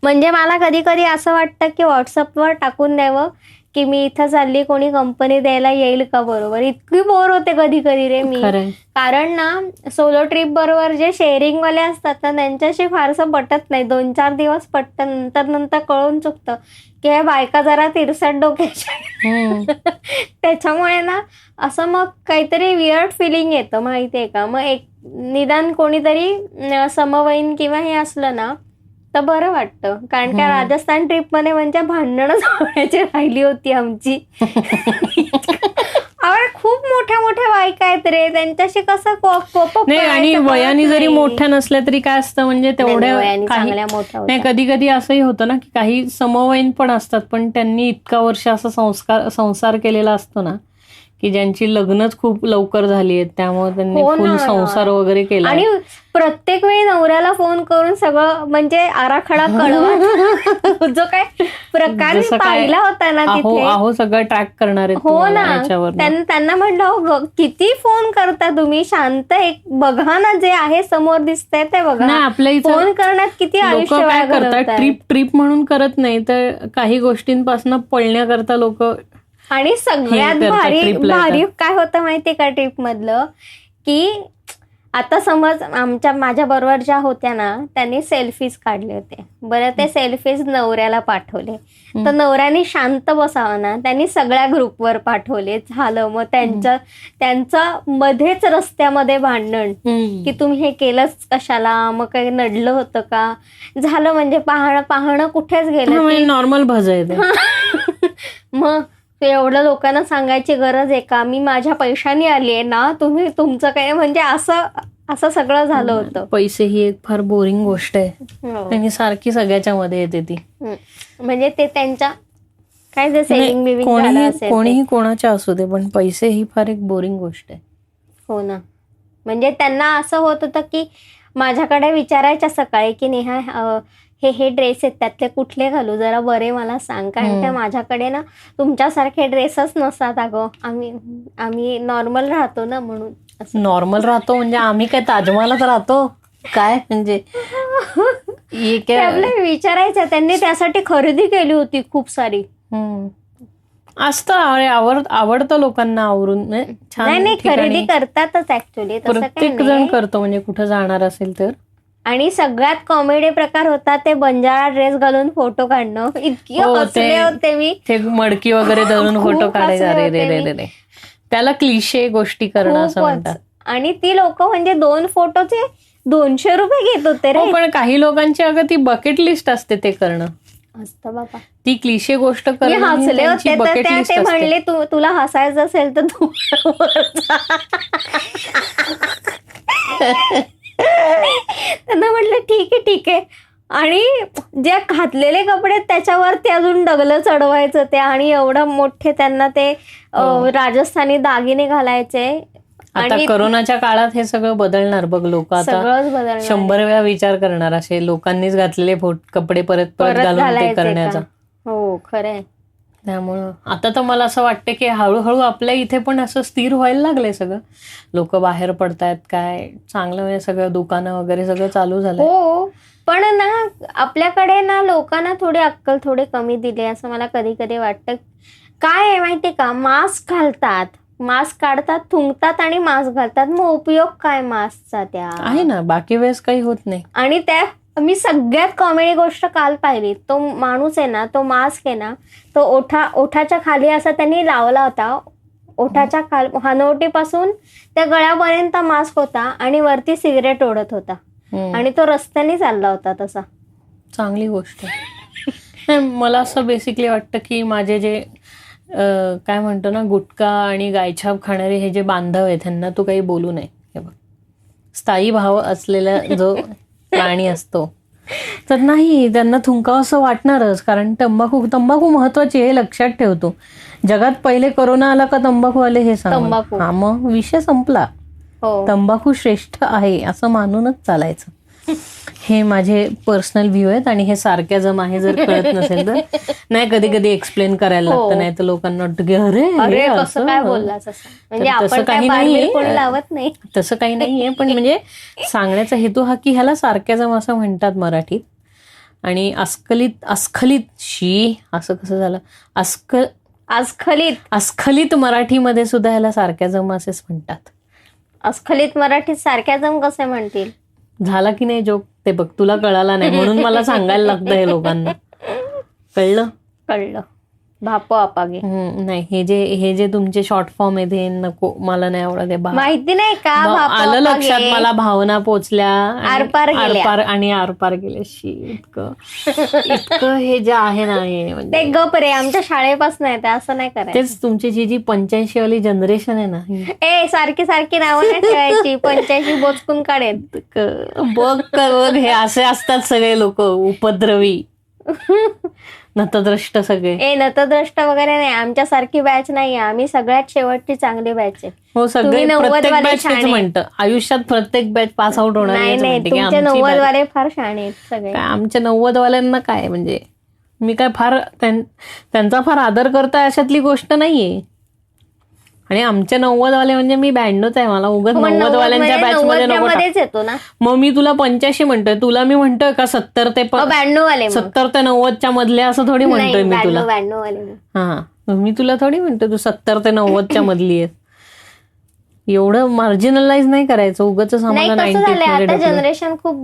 म्हणजे मला कधी कधी असं वाटतं की व्हॉट्सअपवर टाकून द्यावं की मी इथं चालली. कोणी कंपनी द्यायला येईल का बरोबर. इतकी बोर होते कधी कधी रे मी. कारण ना सोलो ट्रिप बरोबर जे शेअरिंग वाले असतात ना त्यांच्याशी फारसं पटत नाही. 2-4 दिवस पटतं. नंतर कळून चुकतं की हे बायका जरा तिरसट डोक्याच्या. त्याच्यामुळे ना असं मग काहीतरी वियर्ड फिलिंग येतं माहितीये का. मग एक निदान कोणीतरी समवयीन किंवा हे असलं ना तर बरं वाटतं. कारण का राजस्थान ट्रिप मध्ये म्हणजे भांडणच होण्याची राहिली होती आमची. अरे खूप मोठ्या मोठ्या बायका आहेत रे, त्यांच्याशी कसं कोप नाही, आणि वयाने जरी मोठ्या नसल्या तरी काय असतं म्हणजे तेवढ्या चांगल्या मोठ्या नाही, कधी कधी असंही होतं ना की काही समवयीन पण असतात, पण त्यांनी इतका वर्ष असा संसार केलेला असतो ना की ज्यांची लग्नच खूप लवकर झाली आहेत, त्यामुळे त्यांनी फुल संसार वगैरे केला. आणि प्रत्येक वेळी नवऱ्याला फोन करून सगळं म्हणजे आराखडा कळवा जो काय प्रकार पाहिला होता ना तिथे, अहो सगळं ट्रॅक करणार आहेत. हो ना, त्यांना म्हटलं किती फोन करता तुम्ही, शांत एक बघा ना, जे आहे समोर दिसतंय ते बघा. आपल्या फोन करण्यात किती आयुष्य काय करतात, ट्रिप म्हणून करत नाही तर काही गोष्टींपासून पळण्याकरता लोक. आणि सगळ्यात भारी काय होतं माहितीये का ट्रिप मधलं, की आता समज माझ्या बरोबर ज्या होत्या ना, त्यांनी सेल्फीज काढले होते बरं, ते सेल्फीज नवऱ्याला पाठवले, तर नवऱ्याने शांत बसावं ना, त्यांनी सगळ्या ग्रुपवर पाठवले. झालं मग त्यांचं मध्येच रस्त्यामध्ये भांडण की तुम्ही हे केलंच कशाला, मग काही नडलं होतं का, झालं म्हणजे पाहणं कुठेच गेलं, नॉर्मल भज आहे. मग एवढं लोकांना सांगायची गरज आहे का, मी माझ्या पैशाने आली आहे ना, तुम्ही तुमचं काय, म्हणजे असं सगळं झालं होतं. पैसे ही एक फार बोरिंग गोष्ट आहे आणि सारखी सगळ्याच्या मध्ये येते ती. म्हणजे ते त्यांच्या काय जे सेविंग बिविंग कोणीही कोणाच्या असू दे, पण पैसे ही फार एक बोरिंग गोष्ट आहे. हो ना, म्हणजे त्यांना असं होत होतं की माझ्याकडे विचारायच्या सकाळी की नेहा हे ड्रेस आहेत त्यातले कुठले घालू, जरा बरे मला सांग, कारण का माझ्याकडे ना तुमच्यासारखे ड्रेसच नसतात अगं, आम्ही नॉर्मल राहतो ना, म्हणून. नॉर्मल राहतो म्हणजे आम्ही काय ताजमहालात राहतो काय, म्हणजे आपल्याला विचारायचं. त्यांनी त्यासाठी खरेदी केली होती खूप सारी. असतं आवडतं लोकांना आवरून, नाही खरेदी करतातच ऍक्च्युली, प्रत्येक जण करतो म्हणजे कुठं जाणार असेल तर. आणि सगळ्यात कॉमेडी प्रकार होता ते बंजारा ड्रेस घालून फोटो काढणं, इतकी हसले होते मी. ते मडकी वगैरे धरून फोटो काढायचे, रे त्याला क्लिशे गोष्टी करणं असं म्हणतात. आणि ती लोक म्हणजे 2 फोटोचे 200 रुपये घेत होते रे. पण काही लोकांची अगं ती बकेट लिस्ट असते ते करणं असतं बाबा, ती क्लिशे गोष्ट करणं. हसले होते तर ते म्हणले तुला हसायचं असेल तर तू त्यांना म्हटलं ठीक आहे. आणि जे घातलेले कपडे त्याच्यावरती अजून डगलं चढवायचं ते, आणि एवढं मोठे त्यांना ते राजस्थानी दागिने घालायचे. आता कोरोनाच्या काळात हे सगळं बदलणार बघ, लोक आता 100 वेळा विचार करणार असे लोकांनीच घातलेले कपडे परत घालून ते करण्याचा. हो खरंय. त्यामुळं आता तर मला असं वाटतं की हळूहळू आपल्या इथे पण असं स्थिर व्हायला लागलंय सगळं, लोक बाहेर पडतायत, काय चांगलं म्हणजे सगळं दुकानं वगैरे सगळं चालू झालंय. हो, पण ना आपल्याकडे ना लोकांना थोडी अक्कल थोडी कमी दिली असं मला कधी कधी वाटतं. काय आहे माहितीये का, मास्क घालतात, मास्क काढतात, थुंकतात आणि मास्क घालतात, मग उपयोग काय मास्कचा? त्या आहे ना, बाकी वेळेस काही होत नाही. आणि त्या मी सगळ्यात कॉमेडी गोष्ट काल पाहिली, तो माणूस आहे ना, तो मास्क आहे ना, तो ओठाच्या खाली असा त्यांनी लावला होता, ओठाच्या हनवटीपासून त्या गळ्यापर्यंत मास्क होता आणि वरती सिगरेट ओढत होता आणि तो रस्त्याने चालला होता तसा. चांगली गोष्ट आहे. मला असं बेसिकली वाटतं की माझे जे काय म्हणतो ना, गुटखा आणि गायछाप खाणारे हे जे बांधव आहेत त्यांना तू काही बोलू नये. हे बघ, स्थायी भाव असलेला जो प्राणी असतो तर नाही, त्यांना थुंकावं असं वाटणारच, कारण तंबाखू महत्वाची हे लक्षात ठेवतो. जगात पहिले कोरोना आला का तंबाखू आले हे सांग, हा मग विषय संपला. तंबाखू श्रेष्ठ आहे असं मानूनच चालायचं. हे माझे पर्सनल व्ह्यू आहेत आणि हे सार्कॅझम आहे, जर कळत नसेल तर. नाही, कधी कधी एक्सप्लेन करायला लागतं, नाही तर लोकांना वाटतं की अरे कसं काय बोललास, म्हणजे तसं काही नाहीये, लावत नाही, तसं काही नाहीये. पण म्हणजे सांगण्याचा हेतू हा की ह्याला सार्कॅझम असं म्हणतात मराठीत. आणि अस्खलित शी असं कसं झालं, अस्खलित मराठीमध्ये सुद्धा ह्याला सार्कॅझम असेच म्हणतात. अस्खलित मराठीत सार्कॅझम कसे म्हणतील? झाला की नाही जोक, ते बघ तुला कळाला नाही म्हणून मला सांगायला लागतं हे लोकांना. कळलं. भापो आपागे. नाही, हे जे तुमचे शॉर्ट फॉर्म आहेत हे नको, मला नाही आवडत. माहिती नाही का भापो आलं लक्षात, आपागे? मला भावना पोचल्या, आरपार गेल्या. आरपार आणि आरपार गेले. इतकं हे जे आहे ना हे म्हणजे ते गप रे, आमच्या शाळेपासून आहे ते, असं नाही करायचं. तेच तुमची जी 85 वाली जनरेशन आहे ना, ए सारखी सारखी नावं नाही ठेवायची. 85 बोचकून काढेल. बघ हे असे असतात सगळे लोक उपद्रवी, नतद्रष्ट सगळे. ए नतद्रष्ट वगैरे नाही, आमच्या सारखी बॅच नाही, आम्ही सगळ्यात शेवटची चांगली बॅच आहे. हो, सगळे तुम्ही 90 प्रत्येक वाले बॅच तेच शाणे. म्हणतं, आयुष्यात प्रत्येक बॅच पास आउट होणार नाही नाही, तुमचे 90 वाले फार शाणे आहेत सगळे. आमच्या 90 वाल्यांना काय म्हणजे मी काय फार त्यांचा फार आदर करता अशातली गोष्ट नाहीये. आणि आमच्या 90 वाले म्हणजे मी 92च आहे, मला उगाच 90 वाल्यांच्या बॅच मध्ये नको मध्येच येतो ना. मग मी तुला 85 म्हणतोय, तुला मी म्हणतोय का 70 ते 92 वाले. 70 ते 90च्या मधले असं थोडी म्हणतोय मी तुला. 92 वाले. हा, मी तुला थोडी म्हणतोय तू 70 ते 90च्या मधली आहे. एवढं मार्जिनलाइज नाही करायचं उगाच. नाही, कसं झालंय आता जनरेशन खूप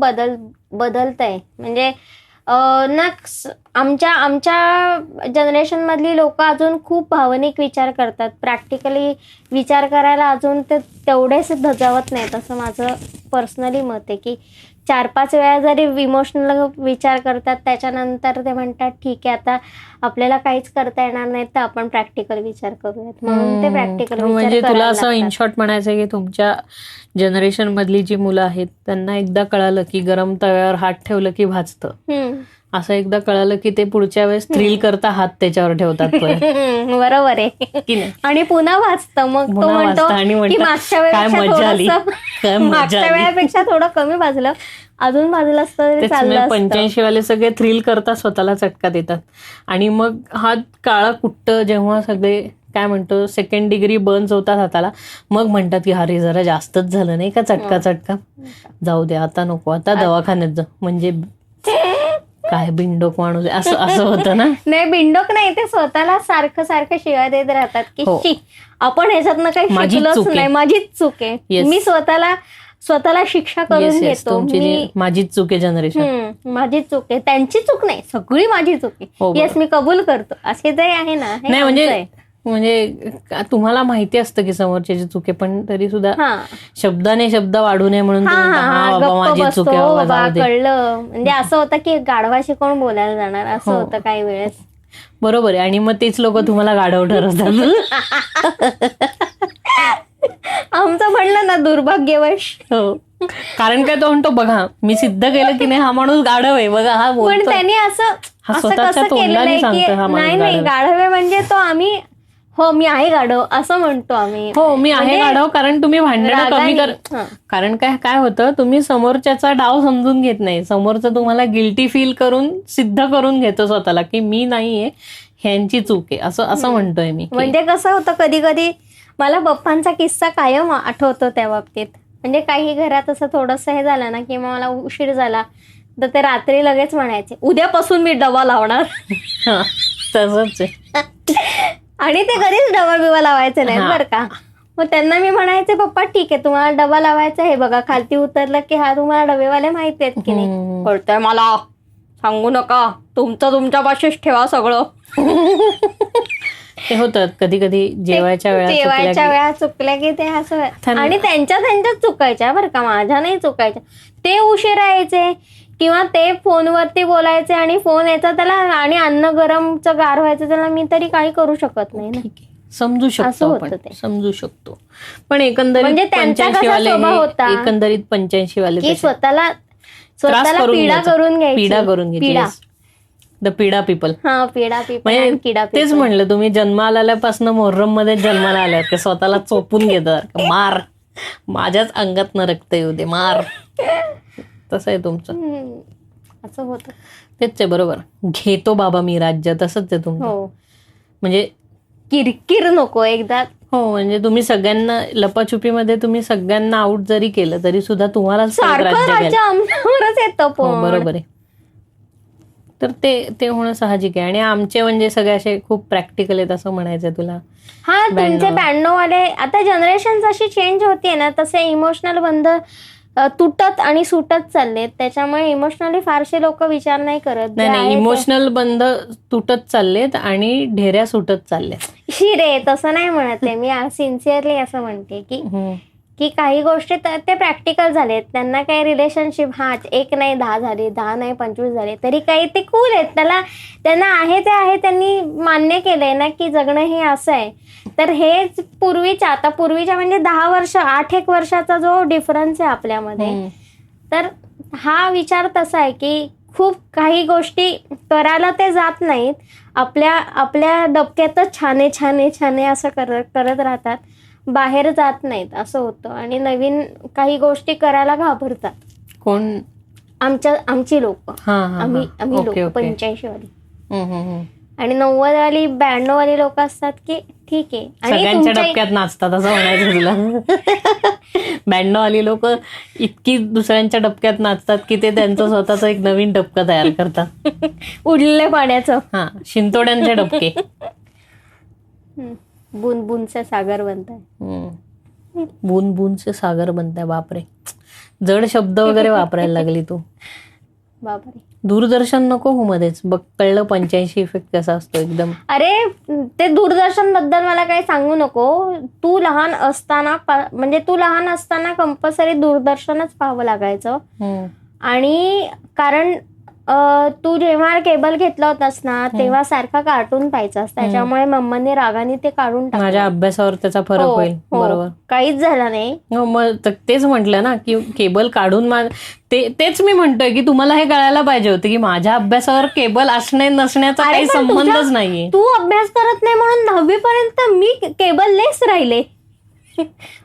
बदलत आहे. म्हणजे ना आमच्या जनरेशन मधली लोक अजून खूप भावनिक विचार करतात, प्रॅक्टिकली विचार करायला अजून ते तेवढेच धजावत नाहीत, असं माझं पर्सनली मत आहे. की 4-5 वेळा जरी इमोशनल विचार करतात, त्याच्यानंतर ते म्हणतात ठीक आहे आता आपल्याला काहीच करता येणार नाही तर आपण प्रॅक्टिकल विचार करूयात, म्हणून ते प्रॅक्टिकल म्हणजे तुला असं इन शॉर्ट म्हणायचं की तुमच्या जनरेशन मधली जी मुलं आहेत त्यांना एकदा कळालं की गरम तव्यावर हात ठेवलं की भाजतं, असं एकदा कळालं की ते पुढच्या वेळेस थ्रिल करता हात त्याच्यावर ठेवतात. बरोबर आहे की नाही, आणि पुन्हा वाचतं. मग तो म्हणतो की मागच्या वेळेपेक्षा थोडं कमी भाजलं, अजून भाजलं असतं तरी चाललं. 85 वाले सगळे थ्रिल करता स्वतःला चटका देतात आणि मग हा काळा कुट्ट जेव्हा सगळे काय म्हणतो सेकंड डिग्री बर्न्स होतात हाताला, मग म्हणतात की अरे जरा जास्तच झालं नाही का चटका, जाऊ दे आता नको, आता दवाखान्यात जा. म्हणजे काय बिंडोक माणूस असं होतं ना. नाही बिंडोक नाही, ते स्वतःला सारखं शिवाय देत राहतात की आपण ह्याच्यातनं काही शिकलोच नाही, माझीच चूक आहे, मी स्वतःला शिक्षा करून घेतो. माझीच चूक आहे जनरेशन, माझीच चूक आहे, त्यांची चूक नाही, सगळी माझी चूक आहे. येस, मी कबूल करतो, असे जे आहे ना. नाही म्हणजे तुम्हाला माहिती असतं की समोरच्याची चूक आहे, पण तरी सुद्धा शब्दाने शब्द वाढू नये म्हणून माझी चूक आहे कळलं. म्हणजे असं होतं की गाढवाशी कोण बोलायला जाणार, असं होतं काही वेळेस. बरोबर आहे. आणि मग तेच लोक तुम्हाला गाढव ठरवतात. आमचं म्हणलं ना दुर्भाग्यवश. हो, कारण काय तो म्हणतो बघा मी सिद्ध केलं की नाही हा माणूस गाढव आहे, बघा हा बोलतो. पण त्यांनी असं कसं केलेलं आहे की नाही गाढव आहे म्हणजे तो आम्ही हो मी आहे गाढव असं म्हणतो आम्ही. हो मी आहे गाढव, कारण तुम्ही भांडणं कमी कर. कारण काय होतं, तुम्ही समोरच्याचा डाव समजून घेत नाही, समोरचं तुम्हाला गिल्टी फील करून सिद्ध करून घेतो स्वतःला की मी नाहीये, ह्यांची चूक आहे असं म्हणतोय मी. म्हणजे कसं होतं कधी कधी मला पप्पांचा किस्सा कायम आठवतो त्या बाबतीत. म्हणजे काही घरात असं थोडंसं हे झालं ना की मला उशीर झाला तर ते रात्री लगेच म्हणायचे उद्यापासून मी डबा लावणार. तसंच आहे. आणि ते कधीच डबा बिबा लावायचे नाही बरं का. मग त्यांना मी म्हणायचे पप्पा ठीक आहे तुम्हाला डबा लावायचा आहे बघा, खालती उतरलं की हा तुम्हाला डबेवाले माहिती आहेत की नाही. कळतंय मला, सांगू नका, तुमचं तुमच्यापाशीच ठेवा सगळं. ते होतं कधी कधी जेवायच्या वेळा चुकल्या की ते असं. आणि त्यांच्याच चुकायच्या बरं का, माझ्या नाही चुकायच्या. ते उशीर यायचे किंवा ते फोनवरती बोलायचे आणि फोन यायचा त्याला, आणि अन्न गरमचं गार व्हायचं त्याला, मी तरी काही करू शकत नाही ना. समजू शकतो आपण, समजू शकतो. पण एकंदरीत 85 वाले एकंदरीत 85 वाले स्वतःला पीडा करून घ्यायची. द पिडा पीपल. हा पिडा पीपल. तेच म्हणलं तुम्ही जन्माला आल्यापासून मोहर्रम मध्ये जन्माला आल्यात ते स्वतःला चोपून घेतात. मार, माझ्याच अंगात रक्त येऊ दे, मार. तसं आहे तुमचं. असं होतं. तेच आहे बरोबर. घेतो बाबा मी राज्य, तसंच आहे तुमचं. म्हणजे किरकिर नको एकदा. हो, म्हणजे तुम्ही सगळ्यांना लपाछुपीमध्ये तुम्ही सगळ्यांना आउट जरी केलं तरी सुद्धा तुम्हाला राज्य आमच्यावरच येतं. बरोबर आहे. तर ते होणं साहजिक आहे. आणि आमचे म्हणजे सगळे असे खूप प्रॅक्टिकल आहेत असं म्हणायचं तुला. हा, तुमचे 92 वाले आता जनरेशन जशी चेंज होतीये ना तसे इमोशनल बंध तुटत आणि सुटत चाललेत. त्याच्यामुळे इमोशनली फारसे लोक विचार नाही करत. नाही, इमोशनल बंध तुटत चाललेत आणि ढेऱ्या सुटत चालल्यात. शिरे तसं नाही म्हणत आहे मी, सिन्सिअरली असं म्हणते की काही गोष्टी ते प्रॅक्टिकल झालेत. त्यांना काही रिलेशनशिप 1 नाही 10 झाले, 10 नाही 25 झाले, तरी काही ते कूल आहेत. त्यांना आहे ते आहे, त्यांनी मान्य केलंय ना की जगणं हे असं आहे. तर हेच पूर्वीच्या म्हणजे 10 वर्ष 8-1 वर्षाचा जो डिफरन्स आहे आपल्यामध्ये, तर हा विचार तसा आहे की खूप काही गोष्टी करायला ते जात नाहीत, आपल्या डबक्यातच छाने छाने छाने असं करत राहतात, बाहेर जात नाहीत, असं होतं. आणि नवीन काही गोष्टी करायला घाबरतात. कोण? आमची लोक, आम्ही लोक 85 वाली आणि 90 वाली 92 वाली लोक असतात की ठीक आहे आणि सगळ्यांच्या डबक्यात नाचतात असं म्हणायचं तुला. 92 वाली लोक इतकी दुसऱ्यांच्या डबक्यात नाचतात की ते त्यांचं स्वतःच एक नवीन डबकं तयार करतात. उडलेल्या पाण्याचं. शिंतोड्यांचे डबके. बूंद बूंदचे सागर बनताय. बूंद बूंदचे सागर बनताय. बापरे, जड शब्द वगैरे वापरायला लागली तू. बापरे, दूरदर्शन नको हो मध्येच. बघ, कळलं 85 इफेक्ट कसा असतो एकदम. अरे ते दूरदर्शन बद्दल मला काही सांगू नको. तू लहान असताना कंपल्सरी दूरदर्शनच पाहावं लागायचं. आणि कारण तू जेव्हा केबल घेतला होतास ना तेव्हा सारखा कार्टून पाहायचास, त्याच्यामुळे मम्माने रागाने ते काढून टाकलं. माझ्या अभ्यासावर त्याचा फरक होईल. बरोबर, काहीच झालं नाही. मग तेच म्हटलं ना की केबल काढून तेच मी म्हणतोय की तुम्हाला हे कळायला पाहिजे होतं की माझ्या अभ्यासावर केबल असणे नसण्याचा काही संबंधच नाहीये. तू अभ्यास करत नाही म्हणून 10वी पर्यंत मी केबल लेस राहिले.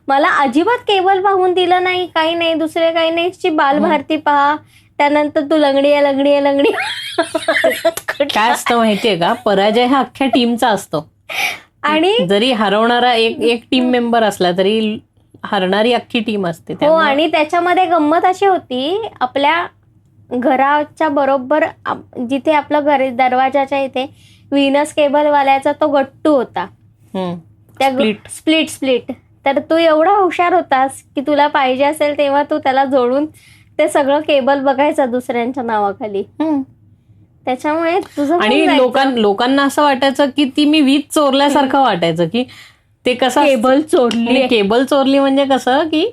मला अजिबात केबल पाहून दिलं नाही, काही नाही, दुसरे काही नाही. बालभारती पहा, त्यानंतर तू लंगडी काय असतं माहितीये का, पराजय हा अख्ख्या टीमचा असतो. आणि जरी हरवणारा एक टीम मेंबर असला तरी हरणारी अख्खी टीम असते. हो, आणि त्याच्यामध्ये गंमत अशी होती, आपल्या घराच्या बरोबर जिथे आपलं घर दरवाजाच्या इथे व्हीनस केबल वाल्याचा तो गट्टू होता. त्या स्प्लिट. तर तू एवढा हुशार होतास की तुला पाहिजे असेल तेव्हा तू त्याला जोडून ते सगळं केबल बघायचं दुसऱ्यांच्या नावाखाली. त्याच्यामुळे तुझं आणि लोकांना असं वाटायचं की ती मी वीज चोरल्यासारखं वाटायचं की ते कसं केबल चोरली म्हणजे कसं की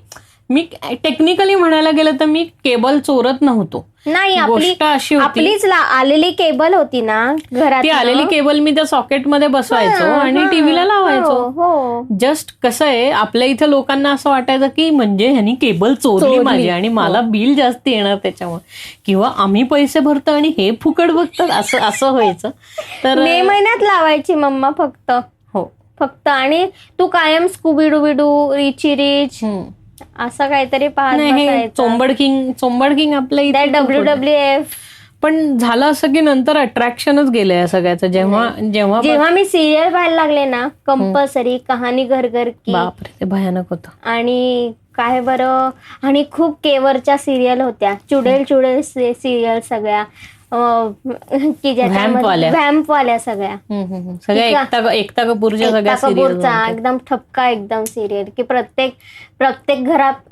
मी टेक्निकली म्हणायला गेलं तर मी केबल चोरत नव्हतो. नाही, आपलीच आलेली केबल होती ना घरात, ती आलेली केबल मी त्या सॉकेटमध्ये बसवायचो आणि टीव्हीला लावायचो. जस्ट कसं आहे, आपल्या इथे लोकांना असं वाटायचं की म्हणजे ह्यांनी केबल चोरली माझी आणि मला बिल जास्त येणार त्याच्यामुळे, किंवा आम्ही पैसे भरतो आणि हे फुकट बघतात, असं व्हायचं. तर मे महिन्यात लावायची मम्मा फक्त आणि तू कायम स्कूबीडूबिडू, रिची रिच असं काहीतरी पाहत. चोंबड किंग आपल्या इथे WWF. पण झालं असं की नंतर अट्रॅक्शनच गेलं या सगळ्याचं. जेव्हा मी सिरियल पाहायला लागले ना कंपल्सरी कहाणी घर घर की, बापरे ते भयानक होतं. आणि काय बरं, आणि खूप केवरच्या सिरियल होत्या, चुडेल सिरियल सगळ्या की ज्याच्यामध्ये व्हॅम्पवाल्या सगळ्या एकता कपूरच्या सगळ्या कपूरचा एकदम ठपका एकदम सिरियल की प्रत्येक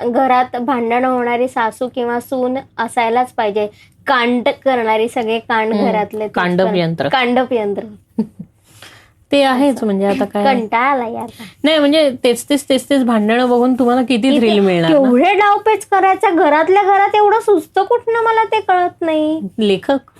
घरात भांडण होणारी सासू किंवा सून असायलाच पाहिजे. कांड करणारी सगळे कांड घरातले कांडप यंत्र ते आहेच. म्हणजे आता काय कंटाळा आला यार. नाही म्हणजे तेच भांडणं बघून तुम्हाला किती थ्रिल मिळणार. एवढे डावपेच करायचा घरातल्या घरात, एवढं सुचतं कुठनं मला ते कळत नाही. लेखक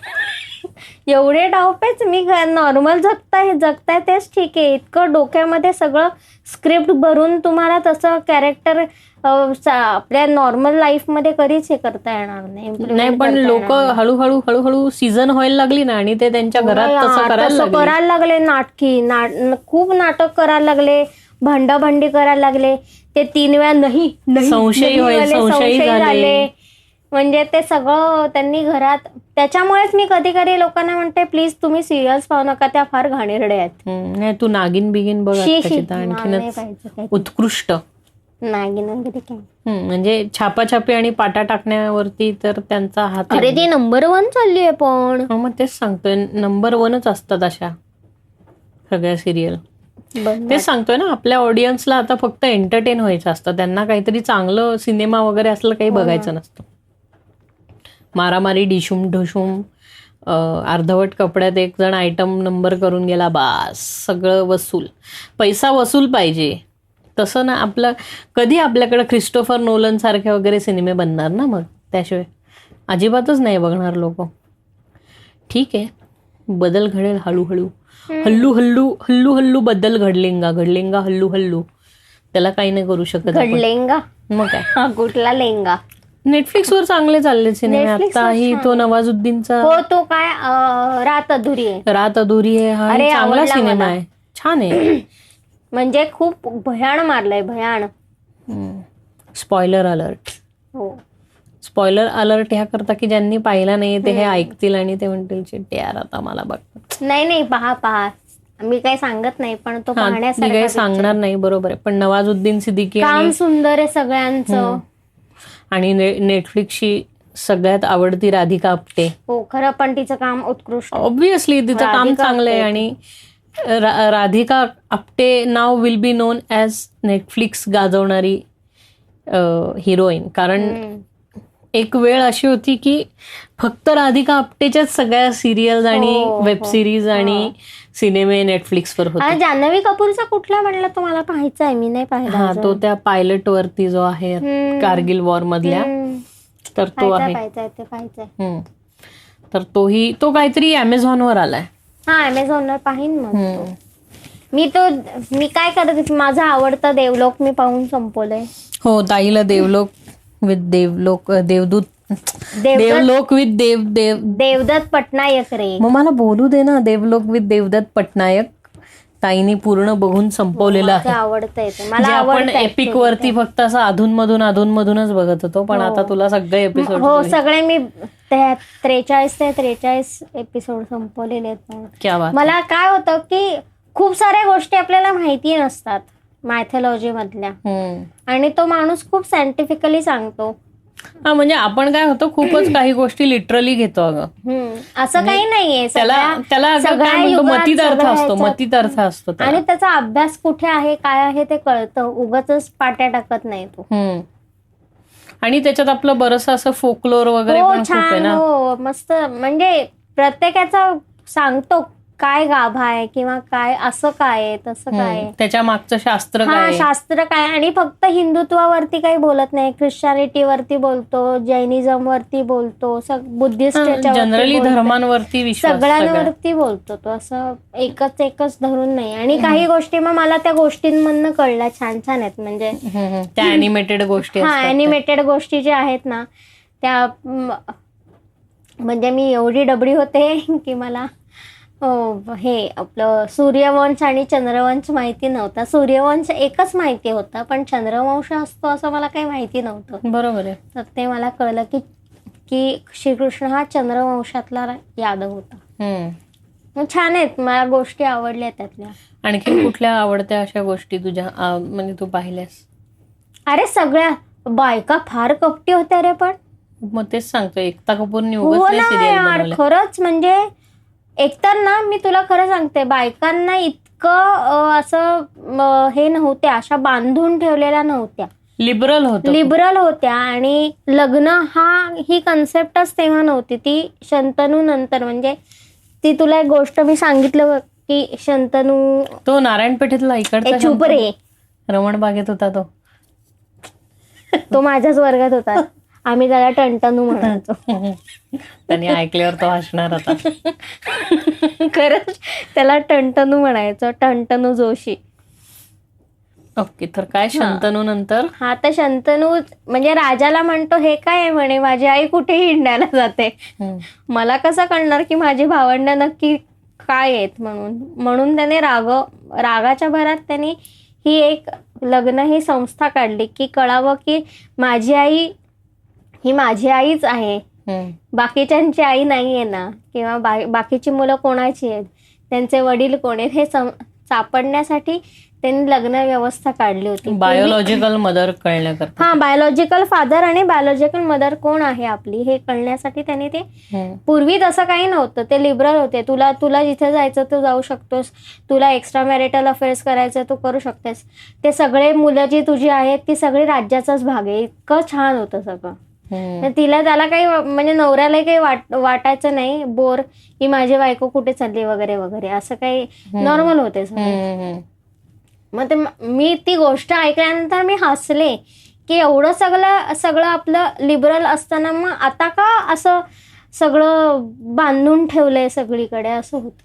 एवढे डावपेच मी नॉर्मल जगताय तेच ठीक आहे. इतकं डोक्यामध्ये सगळं स्क्रिप्ट भरून तुम्हाला तसं कॅरेक्टर आपल्या नॉर्मल लाईफ मध्ये कधीच हे करता येणार नाही. पण लोक हळूहळू सीझन व्हायला लागली ना आणि ते त्यांच्या घरात तसं करायला लागले. खूप नाटक करायला लागले, भांडाभांडी करायला लागले. ते 3 वेळा नाही संशय झाले. म्हणजे ते सगळं त्यांनी घरात. त्याच्यामुळेच मी कधी कधी लोकांना म्हणते प्लीज तुम्ही सिरियल्स पाहू नका, त्या फार घाणेरड्या आहेत. नाही, तू नागिन बिगिन बघ, आणखीनच उत्कृष्ट. नागिन वगैरे काय म्हणजे छापाछापी आणि पाटा टाकण्यावरती तर त्यांचा हात. अरे ती नंबर 1 चालली आहे. पण मग तेच सांगतोय, नंबर 1च असतात अशा सगळ्या सिरियल. तेच सांगतोय ना, आपल्या ऑडियन्सला आता फक्त एंटरटेन व्हायचं असतं, त्यांना काहीतरी चांगलं सिनेमा वगैरे असलं काही बघायचं नसतं. मारामारी, डिशूम ढुशूम, अर्धवट कपड्यात एक जण आयटम नंबर करून गेला, बास सगळं वसूल, पैसा वसूल पाहिजे. तसं ना आपलं कधी आपल्याकडे क्रिस्टोफर नोलन सारखे वगैरे सिनेमे बनणार ना, मग त्याशिवाय अजिबातच नाही बघणार लोक. ठीक आहे, बदल घडेल हळूहळू, हल्लू हल्लू हल्लू हल्लू बदल घडलेंगा घडलेंगा हल्लू हल्लू. त्याला काही नाही करू शकत आपण. घडलेंगा मग काय, कुठला लेंगा. नेटफ्लिक्सवर चांगले चालले सिनेमे. आताही तो नवाजुद्दीनचा हो, तो काय रात अधुरी आहे, रात अधुरी आहे, हा चांगला सिनेमा आहे, छान आहे. म्हणजे खूप भयान मारलंय, भयान. Spoiler alert. हो, स्पॉइलर अलर्ट ह्या करता की ज्यांनी पाहिला नाही ते हे ऐकतील आणि ते म्हणतील चिट्टे यार आता मला बघ. नाही पहा, मी काही सांगत नाही, पण तो मी पाहण्यासारखा काही सांगणार नाही, बरोबर आहे. पण नवाजुद्दीन सिद्दीकी काम सुंदर आहे सगळ्यांचं. आणि नेटफ्लिक्सची सगळ्यात आवडती राधिका आपटे. हो, खरं पण तिचं काम उत्कृष्ट. ऑब्व्हियसली तिचं काम चांगलं आहे. आणि राधिका आपटे नाव will be known as Netflix गाजवणारी हिरोईन. कारण एक वेळ अशी होती की फक्त राधिका आपटेच्याच सगळ्या सिरियल्स आणि वेब सिरीज आणि सिनेमे नेटफ्लिक्सवर होते. जान्हवी कपूरचा कुठला म्हणला तो मला पाहायचा आहे, मी नाही पाहिला. हा, तो त्या पायलट वरती जो आहे कारगिल वॉर मधल्या, तर तो आहे. तर तो काहीतरी अमेझॉनवर आलाय. हा, अमेझॉनवर पाहीन मग. मी काय करत, माझा आवडता देवलोक मी पाहून संपवलंय. हो, ताईला देवलोक विथ देवलोक विथ देवदत्त पटनायक रे. मग मला बोलू दे ना. देवलोक विथ देवदत्त पटनायक ताईनी पूर्ण बघून संपवलेलं आहे. आवडतंय मला. आपण एपिक वरती फक्त असं अधूनमधूनच बघत होतो, पण आता तुला सगळे एपिसोड. हो, सगळे मी 43 एपिसोड संपवलेले आहेत. मला काय होतं की खूप साऱ्या गोष्टी आपल्याला माहिती नसतात मायथॉलॉजी मधल्या, आणि तो माणूस खूप सायंटिफिकली सांगतो. हा, म्हणजे आपण काय होतं, खूपच काही गोष्टी लिटरली घेतो. अगं असं काही नाहीये, त्याला मतीत अर्थ असतो आणि त्याचा अभ्यास कुठे आहे, काय आहे ते कळतं. उगाचच पाट्या टाकत नाही तो. आणि त्याच्यात आपलं बरंच असं फोकलोर वगैरे पण खूप आहे ना. हो, मस्त. म्हणजे प्रत्येकाचा सांगतो काय गाभा आहे किंवा काय, असं काय आहे, तसं काय, त्याच्या मागचं शास्त्र काय, शास्त्र काय. आणि फक्त हिंदुत्वावरती काही बोलत नाही, ख्रिश्चनिटीवरती बोलतो, जैनिझम वरती बोलतो, बुद्धिस्ट, जनरली धर्मांवरती विश्वास, सगळ्यांवरती बोलतो तो. असं एकच धरून नाही. आणि काही गोष्टी मग मला त्या गोष्टींमधनं कळल्या, छान छान आहेत. म्हणजे त्या अॅनिमेटेड गोष्टी. अॅनिमेटेड गोष्टी ज्या आहेत ना त्या, म्हणजे मी एवढी डबडी होते की मला हे आपलं सूर्यवंश आणि चंद्रवंश माहिती नव्हता. सूर्यवंश एकच माहिती होता, पण चंद्रवंश असतो असं मला काही माहिती नव्हतं. बरोबर आहे. तर ते मला कळलं की श्रीकृष्ण हा चंद्रवंशातला यादव होता. छान आहेत, मला गोष्टी आवडल्या त्यातल्या. आणखी कुठल्या आवडत्या अशा गोष्टी तुझ्या, म्हणजे तू पाहिल्यास? अरे सगळ्या बायका फार कपटी होत्या रे. पण मग तेच सांगतो, एकता कपूरने सिरियल खरंच. म्हणजे एकतर ना, मी तुला खरं सांगते, बायकांना इतकं असं हे नव्हत्या, अशा बांधून ठेवलेल्या नव्हत्या, लिबरल होत्या. आणि लग्न ही कन्सेप्टच तेव्हा नव्हती. ती शंतनू नंतर, म्हणजे ती तुला एक गोष्ट मी सांगितलं की शंतनू तो नारायण पेठेतला इकडचा चुप रे, रमण बागेत होता तो माझ्याच वर्गात होता. आम्ही त्याला टंटनू म्हणायचो. त्यांनी ऐकल्यावर तो हसणार होता. खरंच त्याला टंटनू म्हणायचो, टंटनू जोशी. ओके, तर काय शंतनू नंतर? हा, तर शंतनू म्हणजे राजाला म्हणतो, हे काय आहे म्हणे, माझी आई कुठे हिंडायला जाते, मला कसं कळणार की माझी भावंड नक्की काय आहेत म्हणून त्याने रागाच्या भरात त्यांनी ही संस्था काढली की कळावं की माझी आई ही माझी आईच आहे, बाकीच्यांची आई नाहीये ना, किंवा बाकीची मुलं कोणाची आहेत, त्यांचे वडील कोण आहेत हे सापडण्यासाठी त्यांनी लग्न व्यवस्था काढली होती. बायोलॉजिकल मदर कळण्याकरता. हा, बायोलॉजिकल फादर आणि बायोलॉजिकल मदर कोण आहे आपली हे कळण्यासाठी त्यांनी ते, पूर्वी तसं काही नव्हतं, ते लिबरल होते. तुला जिथे जायचं तू जाऊ शकतोस, तुला एक्स्ट्रा मॅरिटल अफेअर्स करायचं तू करू शकतेस. ते सगळे मुलं जी तुझी आहेत ती सगळी राज्याचाच भाग आहे. इतकं छान होतं सगळं. त्याला काही म्हणजे नवऱ्यालाही काही वाटायचं नाही बोर की माझी बायको कुठे चालली वगैरे वगैरे, असं काही नॉर्मल होते सगळं. मग ते मी ती गोष्ट ऐकल्यानंतर मी हसले की एवढं सगळं आपलं लिबरल असताना मग आता का असं सगळं बांधून ठेवलंय सगळीकडे, असं होतं.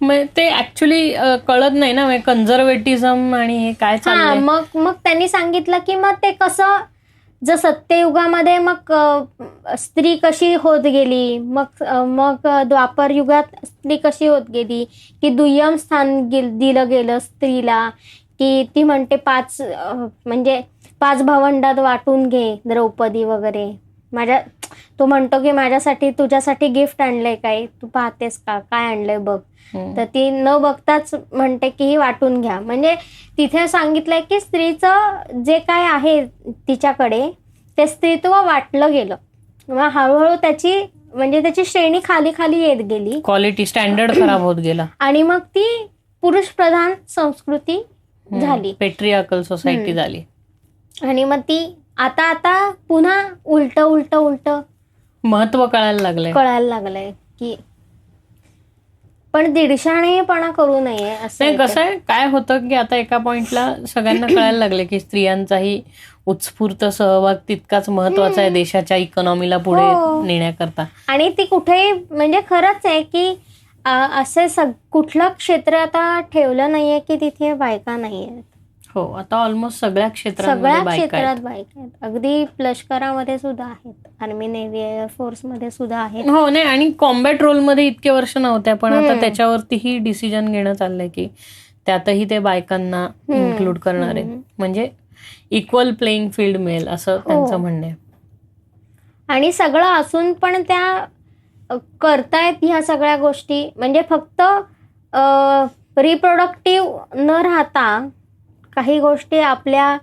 मग ते ऍक्च्युली कळत नाही ना, कन्झर्वेटिझम आणि हे काय चाललंय. मग त्यांनी सांगितलं की मग ते कसं, जर सत्ययुगामध्ये मग स्त्री कशी होत गेली, मग द्वापर युगात स्त्री कशी होत गेली की दुय्यम स्थान दिलं गेलं स्त्रीला, की ती म्हणते 5 भावंडात वाटून घे द्रौपदी वगैरे. तो म्हणतो की माझ्यासाठी तुझ्यासाठी गिफ्ट आणलंय काय, तू पाहतेस का काय आणलंय बघ. तर ती न बघताच म्हणते की ही वाटून घ्या. म्हणजे तिथे सांगितलंय की स्त्रीचं जे काय आहे तिच्याकडे ते स्त्रीत्व वाटलं गेलं. मग हळूहळू त्याची श्रेणी खाली खाली येत गेली, क्वालिटी स्टँडर्ड खराब होत गेला आणि मग ती पुरुष प्रधान संस्कृती झाली, पेट्रियार्कल सोसायटी झाली. आणि मग ती आता पुन्हा उलट महत्व कळायला लागलंय की पण दीडशानेपणा करू नये असं. कसं आहे, काय होतं की आता एका पॉइंटला सगळ्यांना कळायला लागले की स्त्रियांचाही उत्स्फूर्त सहभाग तितकाच महत्वाचा आहे देशाच्या इकॉनॉमीला पुढे नेण्याकरता. आणि ती कुठेही म्हणजे खरंच आहे की असं कुठलं क्षेत्र आता ठेवलं नाहीये की तिथे बायका नाहीयेत. हो, आता ऑलमोस्ट सगळ्या क्षेत्रात बायका आहेत. अगदी लष्करामध्ये सुद्धा आहेत, आर्मी नेव्ही एअरफोर्स मध्ये सुद्धा आहेत. हो नाही, आणि कॉम्बॅट रोलमध्ये इतके वर्ष नव्हत्या, पण आता त्याच्यावरतीही डिसिजन घेणं चाललंय की त्यातही ते बायकांना इन्क्लूड करणार आहे. म्हणजे इक्वल प्लेइंग फील्ड मिळेल असं त्यांचं म्हणणं आहे. आणि सगळं असून पण त्या करतायत ह्या सगळ्या गोष्टी. म्हणजे फक्त रिप्रोडक्टिव्ह न राहता काही गोष्टी आपल्या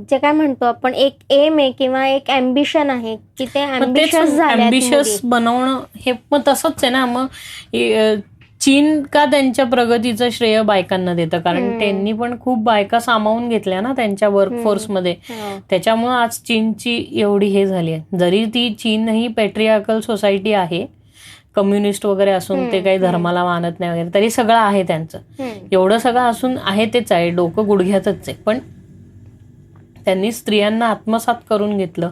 जे काय म्हणतो आपण एक एम आहे किंवा एक अँबिशन आहे की ते अँबिशियस बनवणं हे मग तसंच आहे ना. मग चीन का त्यांच्या प्रगतीचं श्रेय बायकांना देतं, कारण त्यांनी पण खूप बायका सामावून घेतल्या ना त्यांच्या वर्कफोर्समध्ये. त्याच्यामुळे आज चीनची एवढी हे झाली आहे. जरी ती चीन ही पेट्रियार्कल सोसायटी आहे, कम्युनिस्ट वगैरे असून ते काही धर्माला मानत नाही वगैरे, तरी सगळं आहे त्यांचं. एवढं सगळं असून आहे तेच आहे, डोकं गुडघ्यातच आहे. पण त्यांनी स्त्रियांना आत्मसात करून घेतलं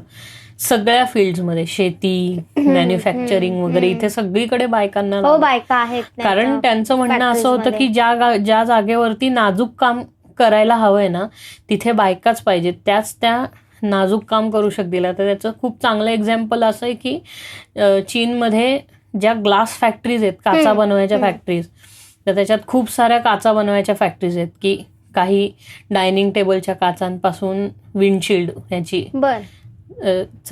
सगळ्या फील्ड्समध्ये, शेती, मॅन्युफॅक्चरिंग वगैरे, इथे सगळीकडे बायकांना बायका आहेत. कारण त्यांचं म्हणणं असं होतं की ज्या जागेवरती नाजूक काम करायला हवंय ना तिथे बायकाच पाहिजेत, त्याच त्या नाजूक काम करू शकतील. तर त्याचं खूप चांगलं एक्झाम्पल असं आहे की चीनमध्ये ज्या ग्लास फॅक्टरीज आहेत, काचा बनवायच्या फॅक्टरीज, तर त्याच्यात खूप साऱ्या काचा बनवायच्या फॅक्टरीज आहेत की काही डायनिंग टेबलच्या काचांपासून विंडशिल्ड याची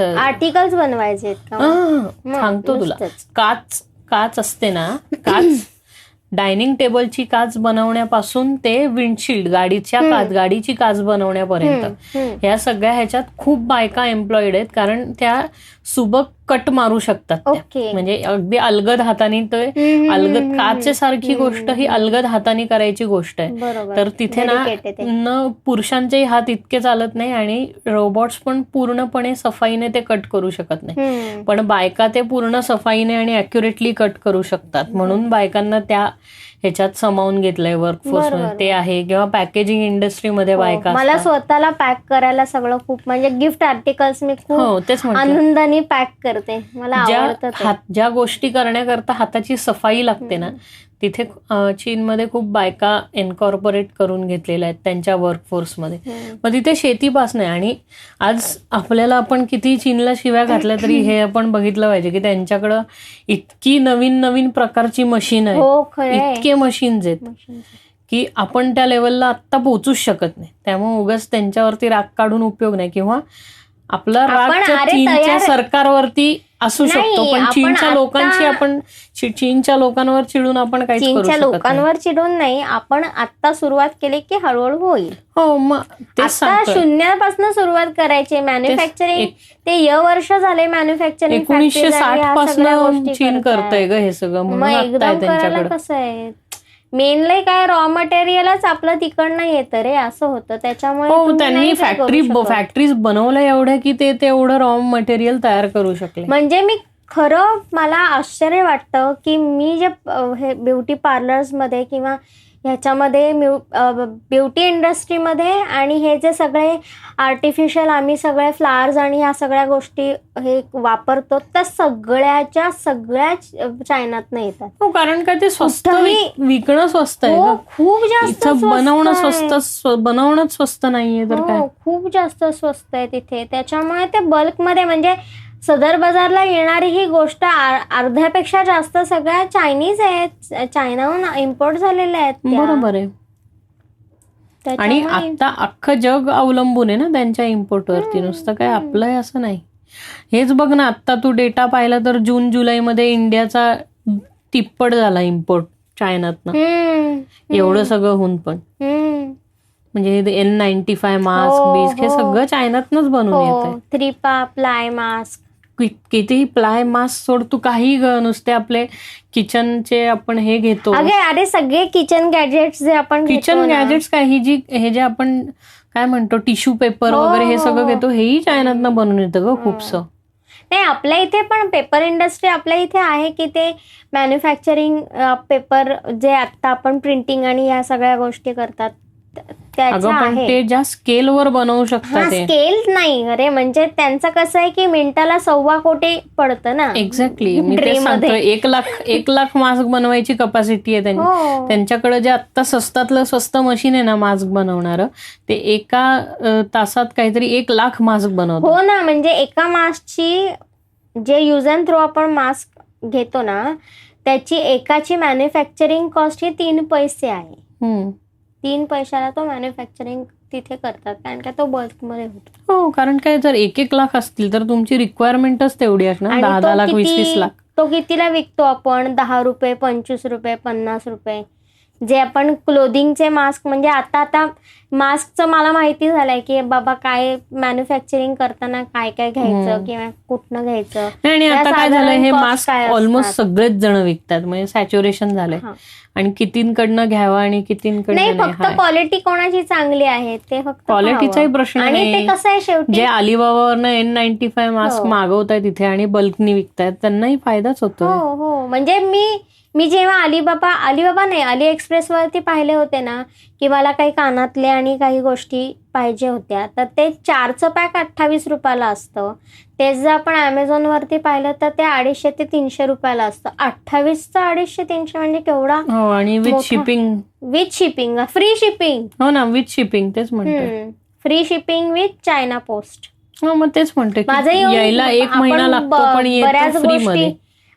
आर्टिकल्स बनवायचे. सांगतो तुला, काच असते ना, काच डायनिंग टेबलची काच बनवण्यापासून ते विंडशिल्ड गाडीची काच बनवण्यापर्यंत ह्या सगळ्या ह्याच्यात खूप बायका एम्प्लॉईड आहेत, कारण त्या सुबक कट मारू शकतात. म्हणजे अगदी अलगद हाताने, अलगद काचेसारखी गोष्ट ही अलगद हाताने करायची गोष्ट आहे. तर तिथे ना पुरुषांचेही हात इतके चालत नाही आणि रोबोट्स पण पूर्णपणे सफाईने ते कट करू शकत नाही, पण बायका ते पूर्ण सफाईने आणि अॅक्युरेटली कट करू शकतात. म्हणून बायकांना त्या ह्याच्यात समावून घेतलंय वर्कफोर्स मध्ये. ते आहे किंवा पॅकेजिंग इंडस्ट्रीमध्ये बायका. मला स्वतःला पॅक करायला सगळं खूप, म्हणजे गिफ्ट आर्टिकल्स मी खूप आनंदाने पॅक करते. मला आवडतं. ज्या गोष्टी करण्याकरता हाताची सफाई लागते ना, तिथे चीनमध्ये खूप बायका इन्कॉर्पोरेट करून घेतलेल्या आहेत त्यांच्या वर्कफोर्समध्ये. मग तिथे शेतीपासून आहे. आणि आज आपल्याला आपण किती चीनला शिव्या घातल्या तरी हे आपण बघितलं पाहिजे की त्यांच्याकडं इतकी नवीन नवीन प्रकारची मशीन आहे, इतके मशीन्स आहेत की आपण त्या लेवलला आत्ता पोहोचूच शकत नाही. त्यामुळे उगाच त्यांच्यावरती राग काढून उपयोग नाही, किंवा आपला राग चीनच्या सरकारवरती असू शकतो, नाही, पण आपण चीनच्या लोकांची आता- आपण चीनच्या लोकांवर चिडून आपण काहीच करू चीनच्या शकत नाही. लोकांवर चिडून नाही, आपण आता सुरुवात केली की हळूहळू होईल. हो, मग तेच आता सांगतोय. शून्यापासून सुरुवात करायची. मॅन्युफॅक्चरिंग ते वर्ष झाले मॅन्युफॅक्चरिंग 1960 पासून चीन करतंय ग हे सगळं, मग म्हणून आता एकदम आहे करायला त्यांच्याकडे. कसं आहे, मेनली काय रॉ मटेरियलच आपलं तिकडनं येतं रे, असं होतं. त्याच्यामुळे हो, तुम्ही त्यांनी नाही काय करू शकत. फॅक्टरीज बनवल्या एवढ्या की ते एवढं रॉ मटेरियल तयार करू शकले. म्हणजे खरं मला आश्चर्य वाटतं की मी जे हे ब्युटी पार्लर्समध्ये किंवा ह्याच्यामध्ये ब्युटी इंडस्ट्रीमध्ये आणि हे जे सगळे आर्टिफिशियल आम्ही सगळे फ्लावर्स आणि ह्या सगळ्या गोष्टी हे वापरतो त्या सगळ्या चायनातनं येतात. हो, कारण काय ते स्वस्त कुठंही- विकणं स्वस्त आहे हो, ग. खूप जास्त इथं स्वस्त बनवणं आहे. बनवणंच स्वस्त नाहीये तर काय. हो, खूप जास्त स्वस्त आहे तिथे. त्याच्यामुळे ते बल्कमध्ये म्हणजे सदर बाजारला येणारी ही गोष्ट अर्ध्यापेक्षा जास्त सगळ्या चायनीज आहेत, चायनाहून इम्पोर्ट झालेल्या आहेत त्या. बरोबर आहे. आणि त्याच्यामुळे- आता अख्खं जग अवलंबून आहे ना त्यांच्या इम्पोर्टवरती, नुसतं काय आपलं आहे असं नाही. हेच बघ ना, आता तू डेटा पाहिला तर जून जुलैमध्ये इंडियाचा तिप्पट झाला इम्पोर्ट चायनातनं, एवढं सगळं होऊन पण. म्हणजे N95 मास्क बीस्क हे सगळं चायनातनच बनवून येत. 3PA प्लाय मास्क, कितीही प्लाय मास्क सोड, तू काही नुसते आपले किचनचे आपण हे घेतो, अरे सगळे किचन गॅजेट्स जे आपण किचन गॅजेट्स काय हे जे आपण काय म्हणतो टिश्यू पेपर वगैरे हे सगळं घेतो, हेही चायनातनं बनवून येतं ग खूपसं. नाही, आपल्या इथे पण पेपर इंडस्ट्री आपल्या इथे आहे की ते मॅन्युफॅक्चरिंग पेपर जे आता आपण प्रिंटिंग आणि या सगळ्या गोष्टी करतात अगं पण ते ज्या स्केलवर बनवू शकतात ते. स्केल नाही अरे, म्हणजे त्यांचं कसं आहे की मिनिटाला 1.25 कोटी पडतं ना. एक्झॅक्टली, मी ते सांगतोय. 1 लाख मास्क बनवायची कपॅसिटी आहे त्यांच्याकडे. जे आता स्वस्तातलं स्वस्त मशीन आहे ना मास्क बनवणारं, ते एका तासात काहीतरी 1 लाख मास्क बनवतो. हो ना, म्हणजे एका मास्कची जे यूज अँड थ्रो आपण मास्क घेतो ना, त्याची एकाची मॅन्युफॅक्चरिंग कॉस्ट ही 3 पैसे आहे. 3 पैशाला तो मॅन्युफॅक्चरिंग तिथे करतात, कारण का तो बल्कमध्ये होतो. हो, कारण काय जर 1 लाख असतील तर तुमची रिक्वायरमेंटच तेवढी असणार, 10 लाख 20 लाख. तो कितीला विकतो आपण? 10 रुपये, 25 रुपये, 50 रुपये. जे आपण क्लोदिंगचे मास्क, म्हणजे आता मास्कचं मला माहिती झालंय की बाबा काय मॅन्युफॅक्चरिंग करताना काय काय घ्यायचं किंवा कुठनं घ्यायचं. आणि आता काय झालंय, हे मास्क ऑलमोस्ट सगळेच जण विकतात, म्हणजे सॅच्युरेशन झालंय. आणि कितींकडनं घ्यावा आणि कितींकडनं नाही, फक्त क्वालिटी कोणाची चांगली आहे ते फक्त क्वालिटीचाही प्रश्न आणि नाही. ते कसं आहे शेवटी, जे अलिबाबावरनं N95 मास्क मागवतायत तिथे आणि बल्कनी विकतायत, त्यांनाही फायदाच होतो. हो, म्हणजे मी जेव्हा अलिबाबा नाही, अली एक्सप्रेस वरती पाहिले होते ना, की मला काही कानातले आणि काही गोष्टी पाहिजे होत्या, तर ते 4चं पॅक 28 रुपयाला असतं. तेच जर आपण Amazon वरती पाहिलं तर ते 250 ते 300 रुपयाला असतं. 28चं 250-300 म्हणजे केवढा. हो, आणि विथ शिपिंग, फ्री शिपिंग. हो ना, विथ शिपिंग, तेच म्हणतो. Free shipping with China post. हो, मग तेच म्हणते, माझं यायला 1 महिना लागतो पण येतं फ्री मध्ये.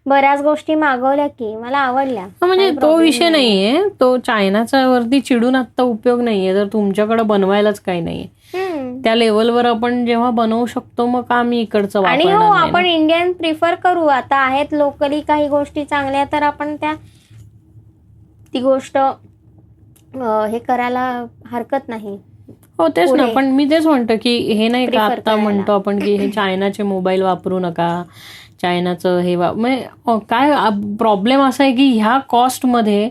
बऱ्याच गोष्टी मागवल्या की मला आवडल्या. म्हणजे तो विषय नाहीये, तो चायनाचा वरती चिडून आता उपयोग नाहीये जर तुमच्याकडे बनवायलाच काही नाहीये. त्या लेवलवर आपण जेव्हा बनवू शकतो मग का मी इकडचं आणि वापरणार हो, नाही. आपण इंडियन प्रिफर करू. आता आहेत लोकली काही गोष्टी चांगल्या तर आपण ती गोष्ट हे करायला हरकत नाही. हो, तेच ना, पुढे पण मी तेच म्हणतो की हे नाही का Prefer आता करायला. म्हणतो आपण की हे चायनाचे मोबाईल वापरू नका, चायनाचं हे म्हणजे काय प्रॉब्लेम असा आहे की ह्या कॉस्टमध्ये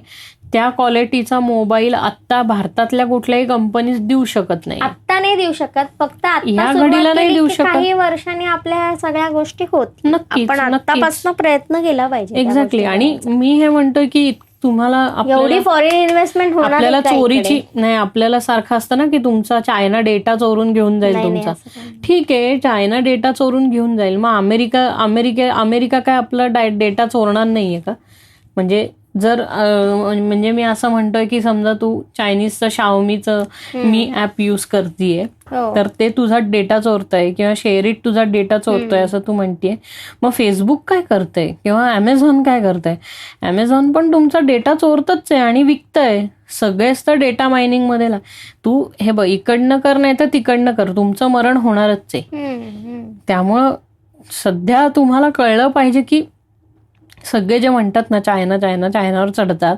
त्या क्वालिटीचा मोबाईल आता भारतातल्या कुठल्याही कंपनीज देऊ शकत नाही. आता नाही देऊ शकत, फक्त ह्या घडीला नाही देऊ शकत. काही वर्षांनी आपल्या सगळ्या गोष्टी होत. नक्कीच, आपण आतापासून प्रयत्न केला पाहिजे. एक्झॅक्टली. आणि मी हे म्हणतोय की तुम्हाला एवढी फॉरेन इन्व्हेस्टमेंट होणार आपल्याला चोरीची नाही, आपल्याला सारखं असतं ना की तुमचा चायना डेटा चोरून घेऊन जाईल तुमचा. ठीक आहे, चायना डेटा चोरून घेऊन जाईल, मग अमेरिका काय आपला डेटा चोरणार नाहीये का? म्हणजे जर म्हणजे मी असं म्हणतोय की समजा तू चायनीजचं शाओमीचं मी ऍप युज करतीये, तर ते तुझा डेटा चोरतंय किंवा शेअरिट तुझा डेटा चोरतोय असं तू म्हणतीये. मग फेसबुक काय करतंय किंवा अमेझॉन काय करतंय? अमेझॉन पण तुमचा डेटा चोरतच आहे आणि विकतंय. सगळेच तर डेटा मायनिंग मध्ये तू हे बघ, इकडनं कर नाही तर तिकडनं कर, तुमचं मरण होणारच आहे. त्यामुळं सध्या तुम्हाला कळलं पाहिजे की सगळे जे म्हणतात ना चायनावर चढतात,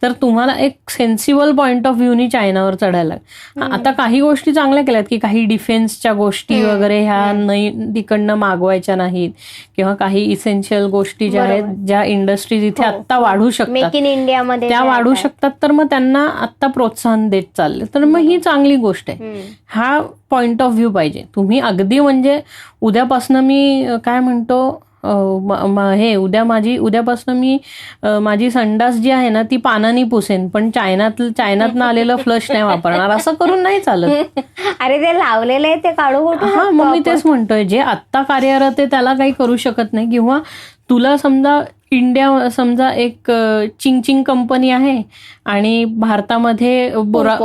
तर तुम्हाला एक सेन्सिबल पॉइंट ऑफ व्ह्यूनी चायनावर चढायला. आता काही गोष्टी चांगल्या केल्यात की काही डिफेन्सच्या गोष्टी वगैरे ह्या तिकडनं मागवायच्या नाहीत, किंवा काही इसेन्शियल गोष्टी ज्या आहेत, ज्या इंडस्ट्रीज इथे आत्ता वाढू शकतात, मेक इन इंडियामध्ये त्या वाढू शकतात, तर मग त्यांना आत्ता प्रोत्साहन देत चालले, तर मग ही चांगली गोष्ट आहे. हा पॉइंट ऑफ व्ह्यू पाहिजे. तुम्ही अगदी म्हणजे उद्यापासनं मी काय म्हणतो उद्यापासून मी माझी संडास जी आहे ना ती पानानी पुसेन, पण चायनातनं आलेलं फ्लश नाही वापरणार, असं करून नाही चालत. अरे ते लावलेलं आहे ते काढू कुठे. हा, मग मी तेच म्हणतोय, जे आत्ता कार्यरत आहे त्याला काही करू शकत नाही. किंवा तुला समजा एक चिंग कंपनी आहे आणि भारतामध्ये बोरा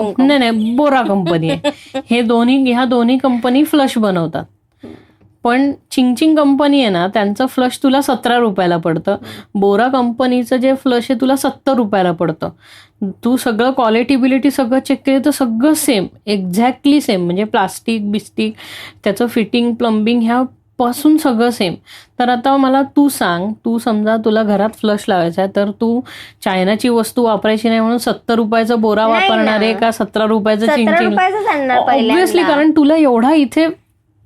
कंपनी आहे. ह्या दोन्ही कंपनी फ्लश बनवतात. पण चिंग कंपनी आहे ना, त्यांचं फ्लश तुला 17 रुपयाला पडतं. बोरा कंपनीचं जे फ्लश आहे तुला 70 रुपयाला पडतं. तू सगळं क्वालिटी सगळं चेक केलं तर सगळं सेम, एक्झॅक्टली सेम. म्हणजे प्लास्टिक बिस्टिक त्याचं फिटिंग प्लंबिंग ह्यापासून सगळं सेम. तर आता मला तू सांग, तू समजा तुला घरात फ्लश लावायचा आहे, तर तू चायनाची वस्तू वापरायची नाही म्हणून 70 रुपयाचा बोरा वापरणार आहे का 17 रुपयाचं चिंग? ऑब्व्हियसली, कारण तुला एवढा इथे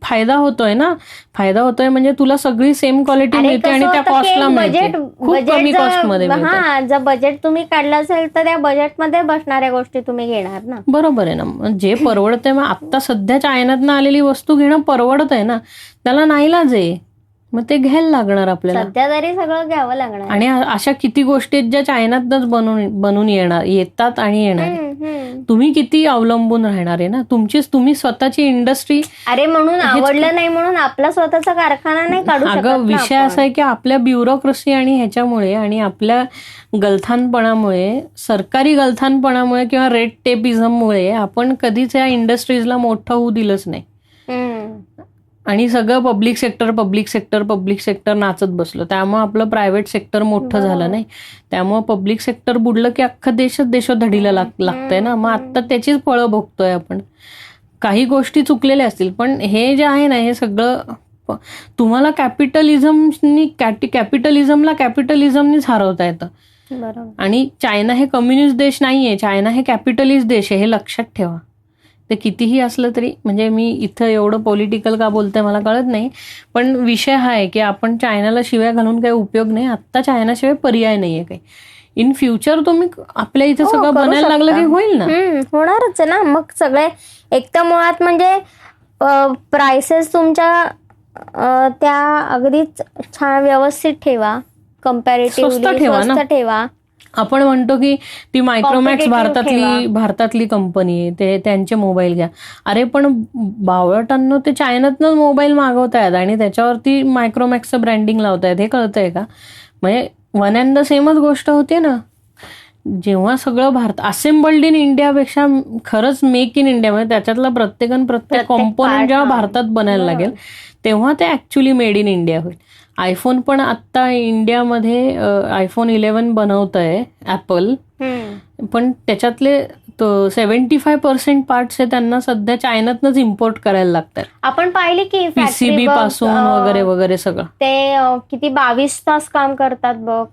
फायदा होतोय म्हणजे तुला सगळी सेम क्वालिटी मिळते आणि त्या कॉस्टला मिळते, खूप कमी कॉस्टमध्ये मिळते. जर बजेट तुम्ही काढलं असेल तर त्या बजेटमध्ये बसणाऱ्या गोष्टी तुम्ही घेणार ना. बरोबर आहे ना. जे परवडतंय, मग आता सध्या चायनातनं आलेली वस्तू घेणं परवडत आहे ना, त्याला नाईलाज आहे, मग ते घ्यायला लागणार आपल्याला. सध्या तरी सगळं घ्यावं लागणार. आणि अशा किती गोष्टी आहेत ज्या चायनातच बनून येतात आणि येणार. तुम्ही किती अवलंबून राहणार आहे ना, तुम्ही स्वतःची इंडस्ट्री. अरे म्हणून आवडलं नाही म्हणून आपला स्वतःचा कारखाना नाही काढू शकत. अगं, विषय असा आहे की आपल्या ब्युरोक्रेसी आणि ह्याच्यामुळे आणि आपल्या गलथानपणामुळे, सरकारी गलथानपणामुळे किंवा रेड टेपिझममुळे आपण कधीच या इंडस्ट्रीजला मोठं होऊ दिलंच नाही. आणि सगळं पब्लिक सेक्टर नाचत बसलो. त्यामुळे आपलं प्रायव्हेट सेक्टर मोठं झालं नाही. त्यामुळे पब्लिक सेक्टर बुडलं की अख्खा देशोधडीला लागतंय ना. मग आता त्याचीच फळं भोगतोय आपण. काही गोष्टी चुकलेल्या असतील, पण हे जे आहे ना, हे सगळं तुम्हाला कॅपिटलिझमला कॅपिटलिझमनीच हरवता येतं. आणि चायना हे कम्युनिस्ट देश नाहीये, चायना हे कॅपिटलिस्ट देश आहे, हे लक्षात ठेवा. ते कितीही असलं तरी, म्हणजे मी इथं एवढं पॉलिटिकल का बोलतोय मला कळत नाही, पण विषय हा आहे की आपण चायनाला शिव्या घालून काही उपयोग नाही. आत्ता चायनाशिवाय पर्याय नाहीये काही. इन फ्युचर तुम्ही आपल्या इथे सगळं बनायला लागलं की होईल ना, होणारच आहे ना. मग सगळे एक तर मुळात म्हणजे प्राइसेस तुमच्या त्या अगदीच छान व्यवस्थित ठेवा, कम्पॅरेटिव्हली स्वस्त ठेवा. आपण म्हणतो की ती मायक्रोमॅक्स भारतातली कंपनी आहे, ते त्यांचे मोबाईल घ्या. अरे पण बावळटांनो, ते चायनातनंच मोबाईल मागवतायत आणि त्याच्यावरती मायक्रोमॅक्सचं ब्रँडिंग लावतायत. हे कळतंय का? म्हणजे वन अँड द सेमच गोष्ट होती ना. जेव्हा सगळं असेंबल्ड इन इंडियापेक्षा खरंच मेक इन इंडिया, म्हणजे त्याच्यातला प्रत्येक कॉम्पोनंट जेव्हा भारतात बनायला लागेल तेव्हा ते ऍक्च्युली मेड इन इंडिया होईल. आयफोन पण आत्ता इंडियामध्ये आयफोन 11 बनवतंय ऍपल, पण त्याच्यातले 75% पार्ट्स आहे त्यांना सध्या चायनातनंच इम्पोर्ट करायला लागतात. आपण पाहिले की पीसीबी पासून वगैरे सगळं. ते किती 22 तास काम करतात बघ.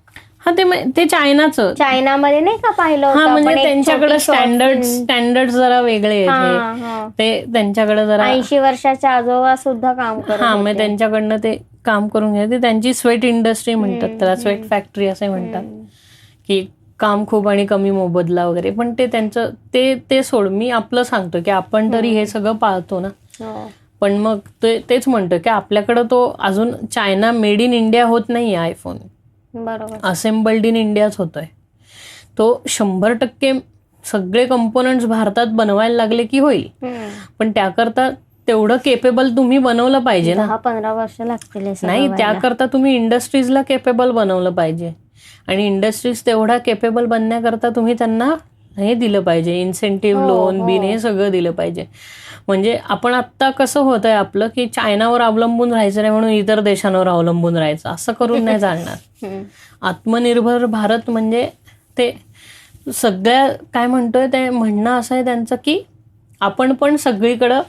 हा, ते चायनामध्ये नाही का पाहिलं. हा, म्हणजे त्यांच्याकडे स्टँडर्ड जरा वेगळे आहेत. ते त्यांच्याकडे जरा 80 वर्षाच्या आजोबा सुद्धा काम करतात. हा, मग त्यांच्याकडनं ते काम करून घ्या. ते त्यांची स्वेट इंडस्ट्री म्हणतात त्याला, स्वेट फॅक्टरी असे म्हणतात की काम खूप आणि कमी मोबदला वगैरे. पण ते त्यांचं ते सोड, मी आपलं सांगतो की आपण तरी हे सगळं पाळतो ना. पण मग तेच म्हणतो की आपल्याकडं तो अजून चायना मेड इन इंडिया होत नाहीये आयफोन. बरोबर, असेंबल्ड इन इंडियाच होतोय तो. 100% सगळे कंपोनंट्स भारतात बनवायला लागले की होईल, पण त्याकरता तेवढं केपेबल तुम्ही बनवलं पाहिजे ना. 10-15 वर्ष लागतील. नाही, त्याकरता तुम्ही इंडस्ट्रीजला केपेबल बनवलं पाहिजे. आणि इंडस्ट्रीज तेवढा केपेबल बनण्याकरता तुम्ही त्यांना हे दिलं पाहिजे, इन्सेंटिव्ह, लोन बिन हे सगळं दिलं पाहिजे. म्हणजे आपण आत्ता कसं होतंय आपलं की चायनावर अवलंबून राहायचं नाही म्हणून इतर देशांवर अवलंबून राहायचं, असं करून नाही चालणार. आत्मनिर्भर भारत म्हणजे ते सगळ्या काय म्हणतोय ते म्हणणं असं आहे त्यांचं की आपण पण सगळीकडं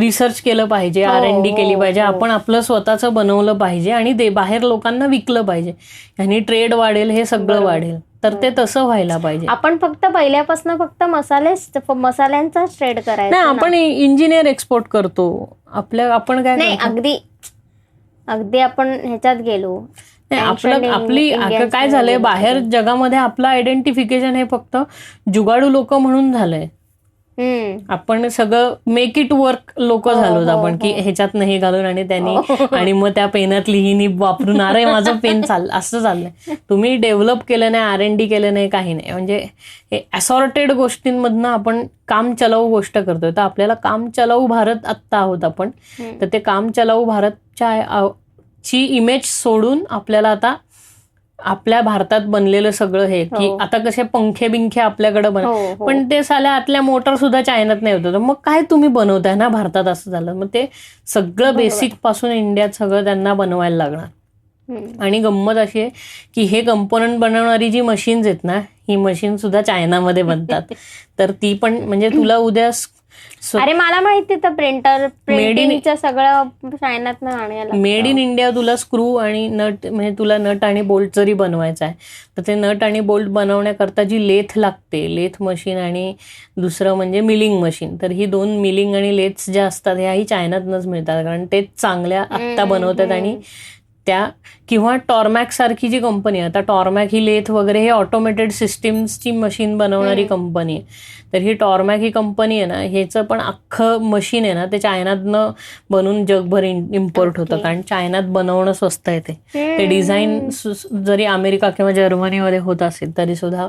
रिसर्च केलं पाहिजे, R&D केली पाहिजे, आपण आपलं स्वतःचं बनवलं पाहिजे आणि बाहेर लोकांना विकलं पाहिजे. ह्यानी ट्रेड वाढेल, हे सगळं वाढेल. तर ते तसं व्हायला पाहिजे. आपण फक्त पहिल्यापासून फक्त मसाल्यांचाच ट्रेड करायचा नाही, आपण इंजिनियर एक्सपोर्ट करतो. आपण काय नाही, अगदी आपण ह्याच्यात गेलो. आपली काय झालंय, बाहेर जगामध्ये आपलं आयडेंटिफिकेशन हे फक्त जुगाडू लोक म्हणून झालंय. आपण सगळं मेक इट वर्क लोक झालो आपण, की ह्याच्यात नाही घालून आणि त्यांनी आणि मग त्या पेनात लिहिणी वापरून अरे माझं पेन चाललं, असं चाललंय. तुम्ही डेव्हलप केलं नाही, R&D केलं नाही, काही नाही. म्हणजे हे असॉर्टेड गोष्टींमधनं आपण काम चलाऊ गोष्ट करतोय. तर आपल्याला काम चलाऊ भारत आत्ता आहोत आपण. तर ते काम चलाऊ भारतच्या ची इमेज सोडून आपल्याला आता आपल्या भारतात बनलेलं सगळं हे, की आता कसे पंखे बिंखे आपल्याकडे पण ते साल्या आतल्या मोटर सुद्धा चायनात नाही होतं. मग काय तुम्ही बनवताय ना भारतात, असं झालं. मग ते सगळं बेसिक पासून इंडियात सगळं त्यांना बनवायला लागणार. आणि गंमत अशी आहे की हे कंपोनंट बनवणारी जी मशीन्स आहेत ना, ही मशीन सुद्धा चायनामध्ये बनतात. तर ती पण म्हणजे तुला उद्या अरे मला माहिती तर प्रिंटिंगचं सगळं चायनात आणायला. मेड इन इंडिया तुला स्क्रू आणि नट, म्हणजे तुला नट आणि बोल्ट जरी बनवायचा आहे तर ते नट आणि बोल्ट बनवण्याकरता जी लेथ लागते, लेथ मशीन आणि दुसरं म्हणजे मिलिंग मशीन, तर ही 2 मिलिंग आणि लेथ्स ज्या असतात ह्याही चायनातनंच मिळतात. कारण तेच चांगल्या आत्ता बनवतात. आणि त्या किंवा टॉर्मॅक सारखी जी कंपनी आहे, आता टॉर्मॅक ही लेथ वगैरे हे ऑटोमेटेड सिस्टीम्सची मशीन बनवणारी कंपनी आहे. तर ही टॉर्मॅक ही कंपनी आहे ना, ह्याचं पण अख्खं मशीन आहे ना, ते चायनातनं बनवून जगभर इम्पोर्ट होतं. कारण चायनात बनवणं स्वस्त आहे. ते डिझाईन जरी अमेरिका किंवा जर्मनीमध्ये होत असेल तरी सुद्धा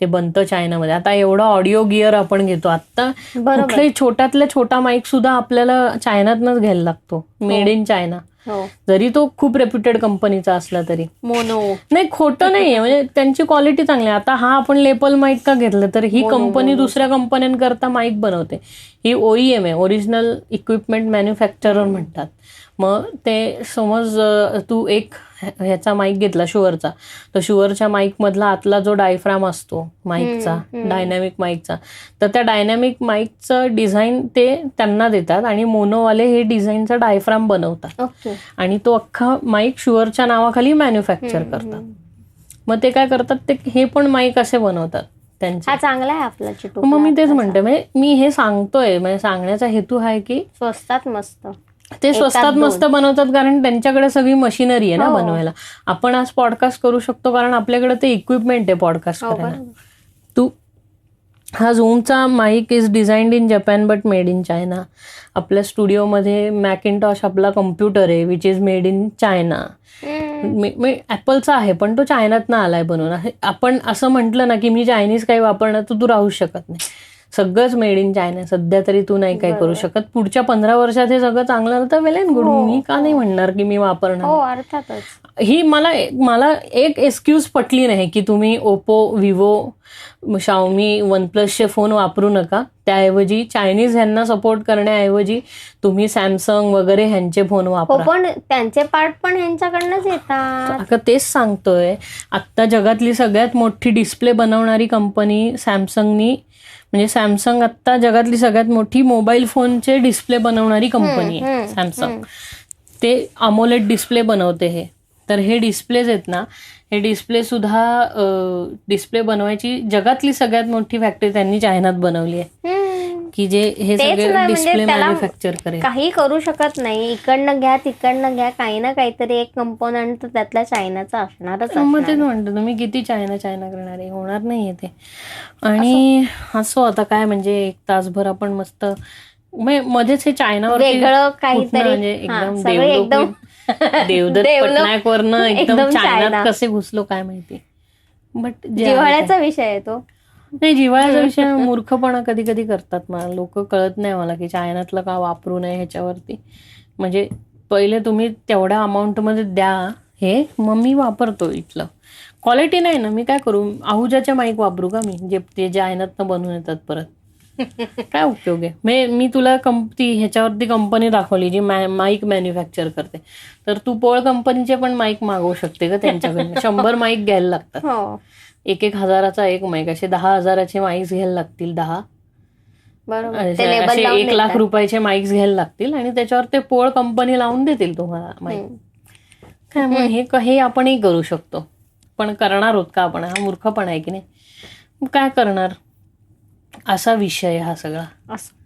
ते बनतं चायनामध्ये. आता एवढा ऑडिओ गिअर आपण घेतो, आता कुठलाही छोट्यातल्या छोटा माईक सुद्धा आपल्याला चायनातनंच घ्यायला लागतो, मेड इन चायना. जरी तो खूप रेप्युटेड कंपनीचा असला तरी. मोनो नाही, खोटं नाहीये, म्हणजे त्यांची क्वालिटी चांगली आहे. आता हा आपण लेपल माईक का घेतलं, तर ही कंपनी दुसऱ्या कंपन्यांकरता माईक बनवते. ही OEM आहे, ओरिजिनल इक्विपमेंट मॅन्युफॅक्चरर म्हणतात. मग ते समज तू एक ह्याचा माईक घेतला शुअरचा, तर शुअरच्या माईक मधला आतला जो डायफ्राम असतो माईकचा, डायनॅमिक माईकचा, तर त्या डायनॅमिक माईकचं डिझाईन ते त्यांना देतात आणि मोनोवाले हे डिझाईनचा डायफ्राम बनवतात आणि तो अख्खा माईक शुअरच्या नावाखाली मॅन्युफॅक्चर करतात. मग ते काय करतात, ते हे पण माईक असे बनवतात त्यांचे. चांगला आहे आपला. मग मी तेच म्हणते, म्हणजे मी हे सांगतोय, म्हणजे सांगण्याचा हेतू आहे की स्वस्तात मस्त ते स्वस्तात मस्त बनवतात, कारण त्यांच्याकडे सगळी मशिनरी आहे ना बनवायला. आपण आज पॉडकास्ट करू शकतो कारण आपल्याकडे ते इक्विपमेंट आहे पॉडकास्ट करायला. हा झूमचा mic is designed in Japan but made in China. आपल्या स्टुडिओमध्ये मॅकिंटॉश आपला कम्प्युटर आहे which is made in China. ऍपलचा आहे पण तो चायनातनं आलाय बनवून. आपण असं म्हटलं ना की मी चायनीज काही वापरणार, तर तू राहू शकत नाही. सगळंच मेड इन चायना. सध्या तरी तू नाही काय करू शकत. पुढच्या 15 वर्षात हे सगळं चांगलं आलं तर वेल अँड गुड. मी का नाही म्हणणार की मी वापरणार. अर्थातच. ही मला एक एक्सक्यूज पटली नाही की तुम्ही ओप्पो, विवो, शाओमी, OnePlusचे फोन वापरू नका. त्याऐवजी चायनीज ह्यांना सपोर्ट करण्याऐवजी तुम्ही सॅमसंग वगैरे ह्यांचे फोन वापरा. पण त्यांचे पार्ट पण ह्यांच्याकडनंच येतात. तेच सांगतोय. आत्ता जगातली सगळ्यात मोठी डिस्प्ले बनवणारी कंपनी सॅमसंगनी, म्हणजे सॅमसंग आत्ता जगातली सगळ्यात मोठी मोबाईल फोनचे डिस्प्ले बनवणारी कंपनी आहे सॅमसंग. ते अमोलेड डिस्प्ले बनवते हे. तर हे डिस्प्लेज आहेत ना, हे डिस्प्ले सुद्धा डिस्प्ले बनवायची जगातली सगळ्यात मोठी फॅक्टरी त्यांनी चायनात बनवली आहे की जे हे सगळे डिस्प्ले मॅन्युफॅक्चर करेल. काही करू शकत नाही. इकडनं घ्या तिकडनं घ्या, काही ना काहीतरी एक कंपोनंट त्यातला चायनाचा असणारच. मग तेच म्हणतो तुम्ही किती चायना करणार आहे, होणार नाहीये ते. आणि असं आता काय म्हणजे 1 तासभर आपण मस्त मध्येच हे चायनावर वेगळं काहीतरी म्हणजे एकदम देवदत्त पटनायकवरनं एकदम चायनात कसे घुसलो काय माहिती. बट जिव्हाळ्याचा विषय आहे तो. नाही, जिव्हाळ्याचा विषय मूर्खपणा कधी कधी करतात. मला लोक कळत नाही मला की चायनातलं का वापरू नये ह्याच्यावरती. म्हणजे पहिले तुम्ही तेवढ्या अमाऊंटमध्ये द्या हे, मग मी वापरतो. इथलं क्वालिटी नाही ना, मी काय करू. आहुजाच्या माईक वापरू का मी, जे ते चायनातनं बनवून येतात परत. काय उपयोग आहे. मी तुला ह्याच्यावरती कंपनी दाखवली जी माईक मॅन्युफॅक्चर करते, तर तू पोळ कंपनीचे पण माईक मागवू शकते का त्यांच्याकडनं. 100 माईक घ्यायला लागतात. 1,000 हजाराचा एक माईक, असे 10,000चे माईक घ्यायला लागतील 10. बरोबर, ते लेबल असे लावून 1 लाख देतात. रुपयाचे माईक्स घ्यायला लागतील आणि त्याच्यावर ते पोळ कंपनी लावून देतील तुम्हाला माईक. काय मग हे आपणही करू शकतो, पण करणार आहोत का आपण? हा मूर्खपणा आहे की नाही? काय करणार, असा विषय हा सगळा. असं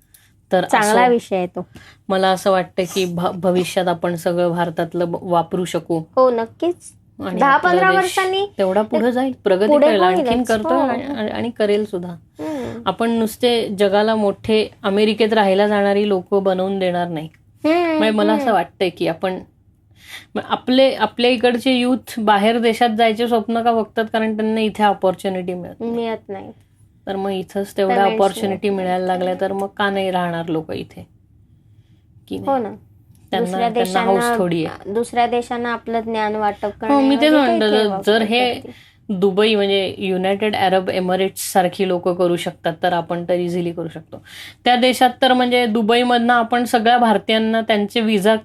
तर चांगला विषय आहे तो. मला असं वाटतं की भविष्यात आपण सगळं भारतातलं वापरू शकू. हो नक्कीच. आणि 10-15 आपला देश वर्षांनी तेवढा पुढे जाईल, प्रगती पुढे करेल, आणखीन होईलच. करतोय हो. आणि करेल सुद्धा. आपण नुसते जगाला मोठे अमेरिकेत राहायला जाणारी लोक बनवून देणार नाही. म्हणजे मला असं वाटतंय की आपण आपल्या इकडचे युथ बाहेर देशात जायचे स्वप्न का बघतात? कारण त्यांना इथे ऑपॉर्च्युनिटी मिळत नाही. तर मग इथंच तेवढ्या ऑपॉर्च्युनिटी मिळायला लागल्या तर मग का नाही राहणार लोक इथे की हो नाही? ना. त्यांना हाऊस थोडी आहे. दुसऱ्या देशांना आपलं ज्ञान वाटप हो, मी तेच म्हणतो, करणे. जर हे दुबई म्हणजे युनायटेड अरब एमिरेट्स सारखी लोक करू शकतात तर आपण तर इझिली करू शकतो. त्या देशात तर म्हणजे दुबईमधनं आपण सगळ्या भारतीयांना त्यांचे विजा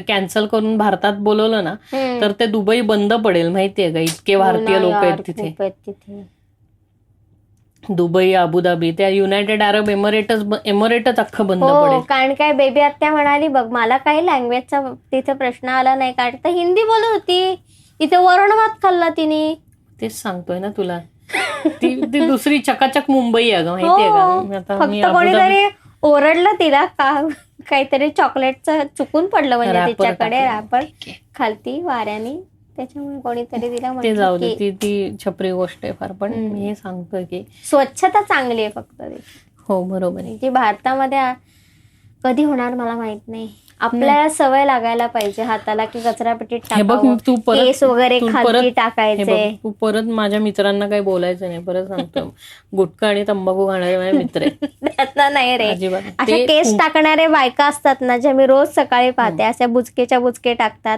कॅन्सल करून भारतात बोलवलं ना तर ते दुबई बंद पडेल, माहितीये का? इतके भारतीय लोक आहेत तिथे. दुबई, अबुधाबी, त्या युनायटेड अरब एमिरेटच अख्खं बंद पडेल. कारण काय बेबी आत्या म्हणाली बघ, मला काही लँग्वेजचा तिथे प्रश्न आला नाही, कारण तर हिंदी बोलत होती, इथे वरण भात खाल्ला तिने. तेच सांगतोय ना तुला, ती दुसरी चकाचक मुंबई आहे ग, माहितीये का? फक्त कोणीतरी ओरडलं तिला का काहीतरी चॉकलेटचं चुकून पडलं म्हणजे तिच्याकडे रॅपर खालती वाऱ्याने, त्याच्यामुळे कोणीतरी तिला ते जाऊ दे, ती छपरी गोष्ट आहे फार. पण मी हे सांगतोय की स्वच्छता चांगली आहे फक्त. हो बरोबर आहे. जी भारतामध्ये कधी होणार मला माहित नाही. आपल्याला सवय लागायला पाहिजे हाताला की कचरापेटीत टाकावं, केस वगैरे खाली टाकायचे. तू परत माझ्या मित्रांना काही बोलायचं नाही, परत सांगतो. गुटखा आणि तंबाखू खाणारे माझे मित्र आहेत. नाही रे, अशा केस टाकणारे बायका असतात ना, ज्या मी रोज सकाळी पाहते, अशा बुचकेच्या बुचके टाकतात,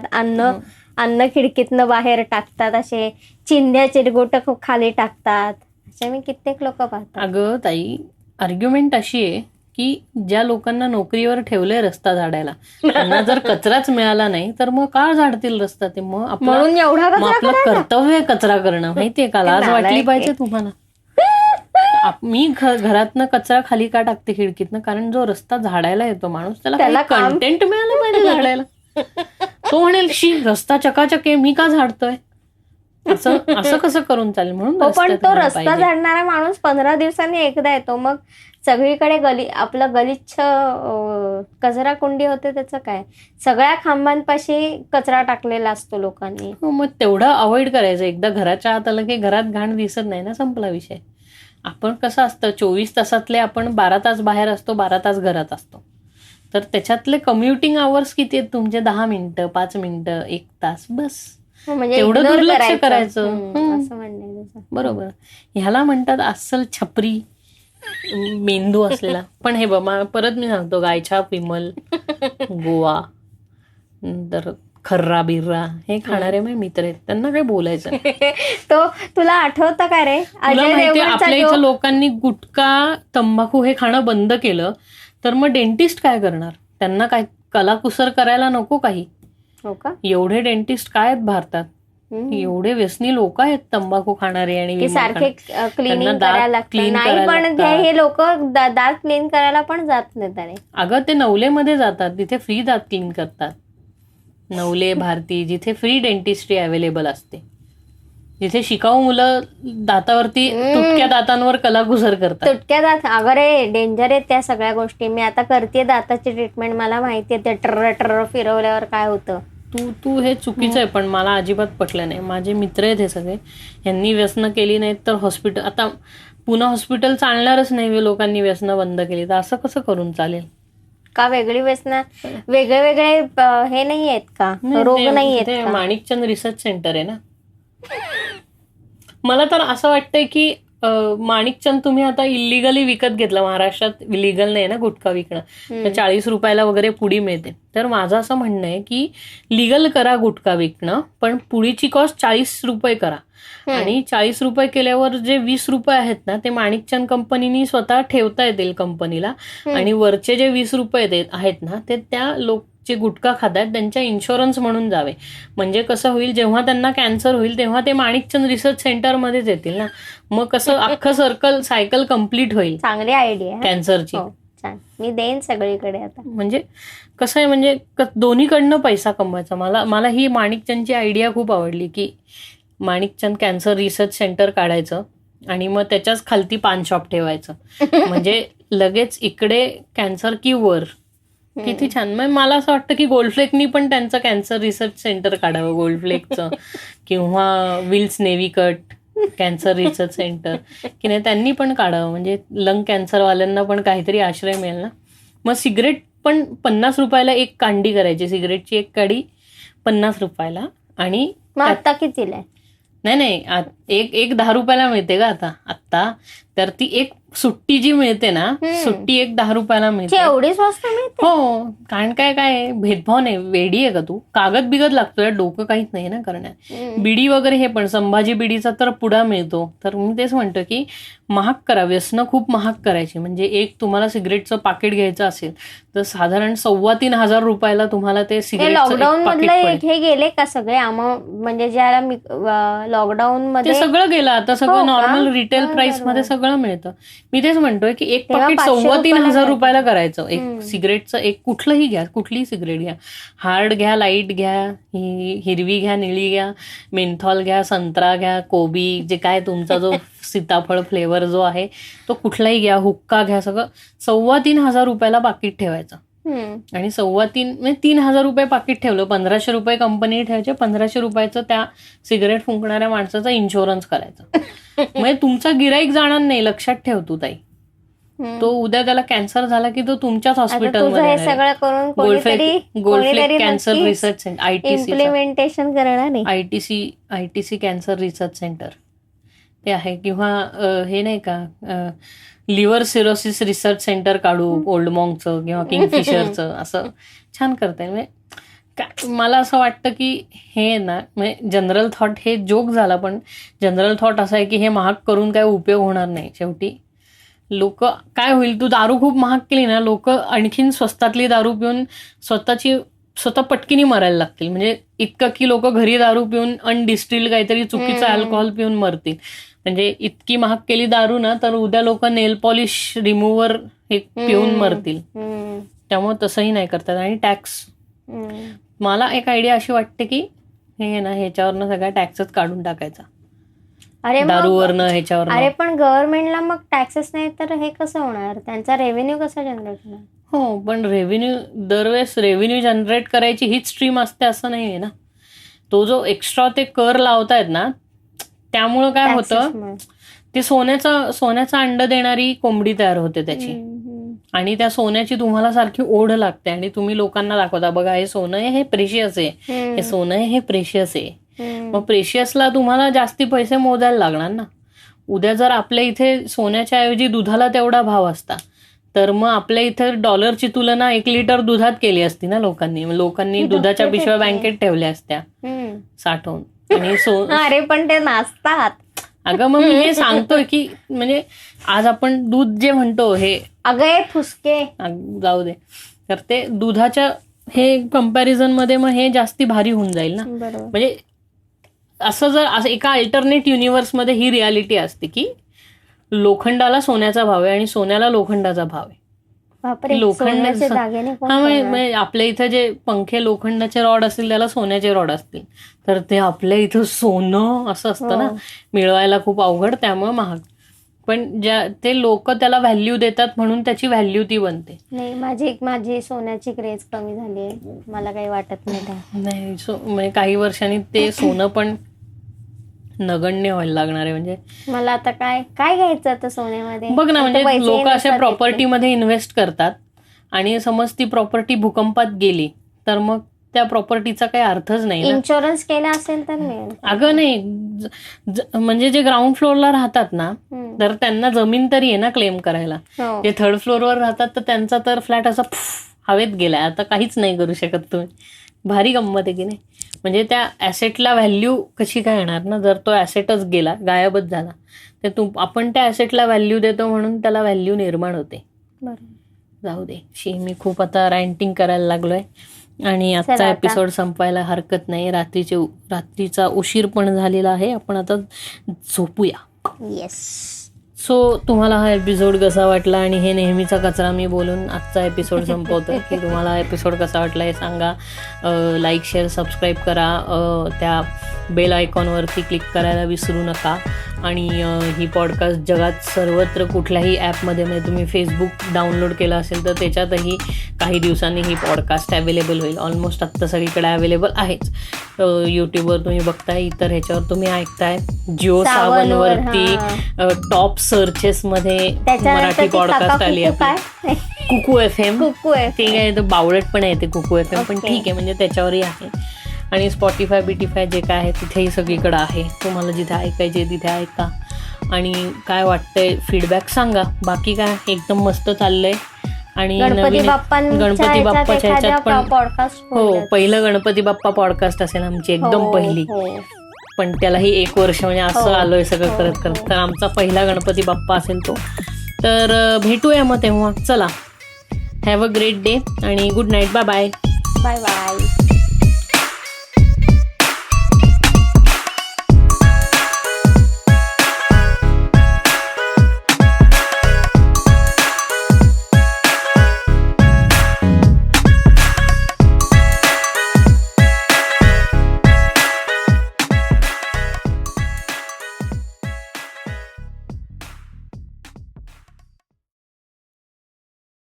अन्न खिडकीतनं बाहेर टाकतात, असे चिंध्या चिरगोट खाली टाकतात, अशा मी कित्येक लोक पाहतात. अगं ताई, आर्ग्युमेंट अशी आहे की ज्या लोकांना नोकरीवर ठेवलंय रस्ता झाडायला, त्यांना जर कचराच मिळाला नाही तर मग का झाडतील रस्ता? ते मग आपलं कर्तव्य आहे कचरा करणं, माहितीये का? लाज वाटली पाहिजे तुम्हाला. मी घरातनं कचरा खाली का टाकते खिडकीतनं? कारण जो रस्ता झाडायला येतो माणूस, त्याला कंटेंट मिळालं पाहिजे झाडायला. तो म्हणेल शी रस्ता चकाचक आहे, मी का झाडतोय? असं कसं करून चालेल? म्हणून पण तो रस्ता झाडणारा माणूस 15 दिवसांनी एकदा येतो, मग सगळीकडे आपलं गलिच्छ कचरा कुंडी होते, त्याचं काय? सगळ्या खांबांपाशी कचरा टाकलेला असतो लोकांनी. मग तेवढं अवॉइड करायचं. एकदा घराच्या आत आलं की घरात घाण दिसत नाही ना, संपला विषय. आपण कसं असतं 24 तासातले आपण 12 तास बाहेर असतो, 12 तास घरात असतो. तर त्याच्यातले कम्युटिंग आवर्स किती आहेत तुमचे? 10 मिनिटं, 5 मिनिटं, 1 तास, बस. तेवढं दुर्लक्ष करायचं. बरोबर. ह्याला म्हणतात अस्सल छपरी मेंदू असलेला. पण हे बघ, परत मी सांगतो, गायछाप, विमल, गोवा, तर खर्रा बिर्रा हे खाणारे माझे मित्र आहेत, त्यांना काही बोलायचं. तो तुला आठवतं का रे? आपल्या इथं लोकांनी गुटखा, तंबाखू हे खाणं बंद केलं तर मग डेंटिस्ट काय करणार? त्यांना काय कलाकुसर करायला नको काही? हो का? एवढे डेंटिस्ट काय आहेत भारतात? एवढे व्यसनी लोक आहेत तंबाखू खाणारे आणि सारखे क्लिनिंग करायला लागतं. नाही पण हे लोक दात क्लीन करायला पण जात नाही. अगं ते नवलेमध्ये जातात, तिथे फ्री दात क्लीन करतात. नवले, भारती, जिथे फ्री डेंटिस्ट्री अवेलेबल असते, जिथे शिकाऊ मुलं दातावरती तुटक्या दातांवर कलाकुसर करतात. तुटक्या दात अगं रे डेंजर आहेत त्या सगळ्या गोष्टी. मी आता करते दाताची ट्रीटमेंट, मला माहितीये ते टर्र फिरवल्यावर काय होतं. तू हे चुकीचं आहे, पण मला अजिबात पटलं नाही. माझे मित्र आहेत हे सगळे, यांनी व्यसनं केली नाहीत तर हॉस्पिटल, आता पुन्हा हॉस्पिटल चालणारच नाही लोकांनी व्यसनं बंद केली तर असं कसं करून चालेल? का वेगळी व्यसनं, वेगळे वेगळे हे नाही आहेत का, रोग नाही आहेत? माणिकचंद रिसर्च सेंटर आहे ना. मला तर असं वाटतंय की माणिकचंद तुम्ही आता इलिगली विकत घेतलं, महाराष्ट्रात लिगल नाही ना गुटखा विकणं, तर 40 रुपयाला वगैरे पुडी मिळते. तर माझं असं म्हणणं आहे की लिगल करा गुटखा विकणं, पण पुडीची कॉस्ट 40 रुपये करा. आणि 40 रुपये केल्यावर जे 20 रुपये आहेत ना ते माणिकचंद कंपनीनी स्वतः ठेवता येतील कंपनीला, आणि वरचे जे 20 रुपये आहेत ना ते त्या जे गुटखा खातात त्यांच्या इन्शुरन्स म्हणून जावे. म्हणजे कसं होईल, जेव्हा त्यांना कॅन्सर होईल तेव्हा ते माणिकचंद रिसर्च सेंटरमध्येच येतील ना. मग कसं अख्खं सायकल कम्प्लीट होईल. चांगली आयडिया कॅन्सरची. छान. मी देईन सगळीकडे आता. म्हणजे कसं आहे, म्हणजे दोन्हीकडनं पैसा कमवायचा. मला ही माणिकचंदची आयडिया खूप आवडली की माणिकचंद कॅन्सर रिसर्च सेंटर काढायचं आणि मग त्याच्याच खालती पान शॉप ठेवायचं. म्हणजे लगेच इकडे कॅन्सर की वर. किती छान. मग मला असं वाटतं की गोल्डफ्लेकनी पण त्यांचं कॅन्सर रिसर्च सेंटर काढावं, गोल्डफ्लेकचं किंवा Wills Navy Cut cancer research centre की नाही, त्यांनी पण काढावं. म्हणजे लंग कॅन्सरवाल्यांना पण काहीतरी आश्रय मिळेल ना. मग सिगरेट पण 50 रुपयाला एक कांडी करायची, सिगरेटची एक काडी 50 रुपयाला. आणि आता कितीला आहे? नाही, एक 10 रुपयाला मिळते का आता. तर ती एक सुट्टी जी मिळते ना, सुट्टी एक 10 रुपयाला मिळते. एवढी स्वस्त मिळते? हो, कारण काय भेदभाव नाही. वेडी आहे का तू? कागद बिगद लागतोय, डोकं काहीच नाही ना करण्यात. बिडी वगैरे हे पण संभाजी बिडीचा तर पुडा मिळतो. तर मी तेच म्हणतो की महाग करा, व्यसनं खूप महाग करायची. म्हणजे एक तुम्हाला सिगरेटचं पाकिट घ्यायचं असेल तर साधारण 3,500 रुपयाला तुम्हाला ते सिगरेट. लॉकडाऊन मधलं हे गेले का सगळे म्हणजे ज्याला लॉकडाऊन मध्ये ते सगळं गेलं. आता सगळं नॉर्मल रिटेल प्राइस मध्ये सगळं मिळतं. मी तेच म्हणतोय की एक पाकिट 3,500 रुपयाला करायचं. एक सिगरेटचं, एक कुठलंही घ्या, कुठलीही सिगरेट घ्या, हार्ड घ्या, लाईट घ्या, हिरवी घ्या, निळी घ्या, मेंथॉल घ्या, संत्रा घ्या, कोबी, जे काय तुमचा जो सीताफळ फ्लेवर जो आहे तो कुठलाही घ्या, हुक्का घ्या, सगळं 3,500 रुपयाला पाकिट ठेवायचं. आणि 3,000 रुपये पाकिट ठेवलं, 1,500 रुपये कंपनी ठेवायचे, 1,500 रुपयाचं त्या सिगरेट फुंकणाऱ्या माणसाचा इन्शुरन्स करायचा. म्हणजे तुमचा गिराईक जाणार नाही. लक्षात ठेव तू ताई, तो उद्या त्याला कॅन्सर झाला की तो तुमच्याच हॉस्पिटलमध्ये सगळं करून Gold Flake cancer research centre, ITC implementation करणार नाही. आयटीसी कॅन्सर रिसर्च सेंटर ते आहे. किंवा हे नाही का, लिव्हर सिरोसिस रिसर्च सेंटर काढू, ओल्ड मॉंगचं किंवा किंगफिशरचं. असं छान करता येईल. मला असं वाटतं की हे ना, म्हणजे जनरल थॉट हे जोक झाला, पण जनरल थॉट असा आहे की हे महाग करून काय उपयोग होणार नाही. शेवटी लोक काय होईल, तू दारू खूप महाग केली ना, लोक आणखीन स्वस्तातली दारू पिऊन स्वतः पटकीनी मरायला लागतील. म्हणजे इतकं की लोक घरी दारू पिऊन अनडिस्टिल्ड काहीतरी चुकीचं अल्कोहोल पिऊन मरतील. म्हणजे इतकी महाग केली दारू ना, तर उद्या लोक नेल पॉलिश रिमूव्हर हे पिऊन मरतील. त्यामुळे तसंही नाही करतात. आणि टॅक्स, मला एक आयडिया अशी वाटते की हे ना, ह्याच्यावरनं सगळा टॅक्सच काढून टाकायचा. दारूवरनं, ह्याच्यावर. अरे पण गव्हर्नमेंटला मग टॅक्सेस नाही तर हे कसं होणार? त्यांचा रेव्हेन्यू कसा जनरेट होणार? हो, पण दरवेळेस रेव्हेन्यू जनरेट करायची हीच स्ट्रीम असते असं नाही आहे ना. तो जो एक्स्ट्रा ते कर लावतायत ना, त्यामुळं काय होतं, ते सोन्याचा अंड देणारी कोंबडी तयार होते त्याची. आणि त्या सोन्याची तुम्हाला सारखी ओढ लागते आणि तुम्ही लोकांना दाखवता, बघा हे सोनं आहे, हे प्रेशियस आहे, हे सोनं आहे, हे प्रेशियस आहे. मग प्रेशियसला तुम्हाला जास्ती पैसे मोजायला लागणार ना. उद्या जर आपल्या इथे सोन्याच्या ऐवजी दुधाला तेवढा भाव असता तर मग आपल्या इथे डॉलरची तुलना 1 लिटर दुधात केली असती ना लोकांनी दुधाच्या पिशव्या बँकेत ठेवल्या असत्या साठवून. आणि अरे पण ते नाचतात. अगं मग मी हे सांगतोय की म्हणजे आज आपण दूध जे म्हणतो हे अगं फुसके जाऊ दे, तर ते दुधाच्या हे कम्पॅरिझन मध्ये मग हे जास्ती भारी होऊन जाईल ना. म्हणजे असं एका अल्टरनेट युनिव्हर्समध्ये ही रियालिटी असते की लोखंडाला सोन्याचा भाव आहे आणि सोन्याला लोखंडाचा भाव आहे. म्हणजे आपल्या इथं जे पंखे लोखंडाचे रॉड असतील त्याला सोन्याचे रॉड असतील, तर ते आपल्या इथं सोनं असं असतं ना, मिळवायला खूप अवघड, त्यामुळे महाग. पण ते लोक त्याला व्हॅल्यू देतात म्हणून त्याची व्हॅल्यू ती बनते. नाही, माझी सोन्याची क्रेज कमी झाली आहे, मला काही वाटत नाही. म्हणजे काही वर्षांनी ते सोनं पण नगण्य व्हायला लागणार आहे. म्हणजे मला आता काय घ्यायचं आता सोन्यामध्ये? बघ ना, म्हणजे लोक अशा प्रॉपर्टीमध्ये इन्व्हेस्ट करतात आणि समज ती प्रॉपर्टी भूकंपात गेली तर मग त्या प्रॉपर्टीचा काही अर्थच नाही. इन्शुरन्स केला असेल तर मिळेल. अगं नाही, म्हणजे जे ग्राउंड फ्लोअरला राहतात ना, तर त्यांना जमीन तरी आहे ना क्लेम करायला. जे थर्ड फ्लोअरवर राहतात तर त्यांचा तर फ्लॅट असा हवेत गेलाय, आता काहीच नाही करू शकत तुम्ही. भारी गंमत आहे की नाही. म्हणजे त्या ऍसेटला व्हॅल्यू कशी काय येणार ना, जर तो ऍसेटच गेला, गायबच झाला, तर आपण त्या ऍसेटला व्हॅल्यू देतो म्हणून त्याला व्हॅल्यू निर्माण होते. जाऊ दे, मी खूप आता रॅन्टिंग करायला लागलोय आणि आजचा एपिसोड संपायला हरकत नाही. रात्रीचा उशीर पण झालेला आहे, आपण आता झोपूया. येस, सो तुम्हाला हा एपिसोड कसा वाटला, आणि हे नेहमीचा कचरा मी बोलून आजचा एपिसोड संपवतो की तुम्हाला हा एपिसोड कसा वाटला हे सांगा. लाईक, शेअर, सबस्क्राईब करा. त्या बेल आयकॉनवरती क्लिक करायला विसरू नका. आणि ही पॉडकास्ट जगात सर्वत्र कुठल्याही ॲपमध्ये, म्हणजे तुम्ही फेसबुक डाउनलोड केलं असेल तर त्याच्यातही काही दिवसांनी ही पॉडकास्ट अवेलेबल होईल. ऑलमोस्ट आत्ता सगळीकडे अवेलेबल आहेच. यूट्यूबवर तुम्ही बघताय, इतर ह्याच्यावर तुम्ही ऐकताय. जिओ सावनवरती टॉप सर्चेसमध्ये मराठी पॉडकास्ट आली आहे. कुकू FM. ते काय तर बावळट पण आहे ते कुकू FM, पण ठीक आहे, म्हणजे त्याच्यावरही आहे. आणि स्पॉटिफाय बिटिफाय जे काय आहे तिथेही सगळीकडं आहे. तुम्हाला जिथे ऐकायचे तिथे ऐका. आणि काय वाटतंय फीडबॅक सांगा. बाकी काय एकदम मस्त चाललंय. आणि गणपती बाप्पाच्या ह्याच्यात पण हो, पहिलं गणपती बाप्पा पॉडकास्ट असेल आमची, एकदम पहिली. पण त्यालाही 1 वर्ष, म्हणजे असं आलोय सगळं करत करत. तर आमचा पहिला गणपती बाप्पा असेल तो. तर भेटूया मग तेव्हा. चला, हॅव अ ग्रेट डे आणि good night. Bye bye. Bye bye.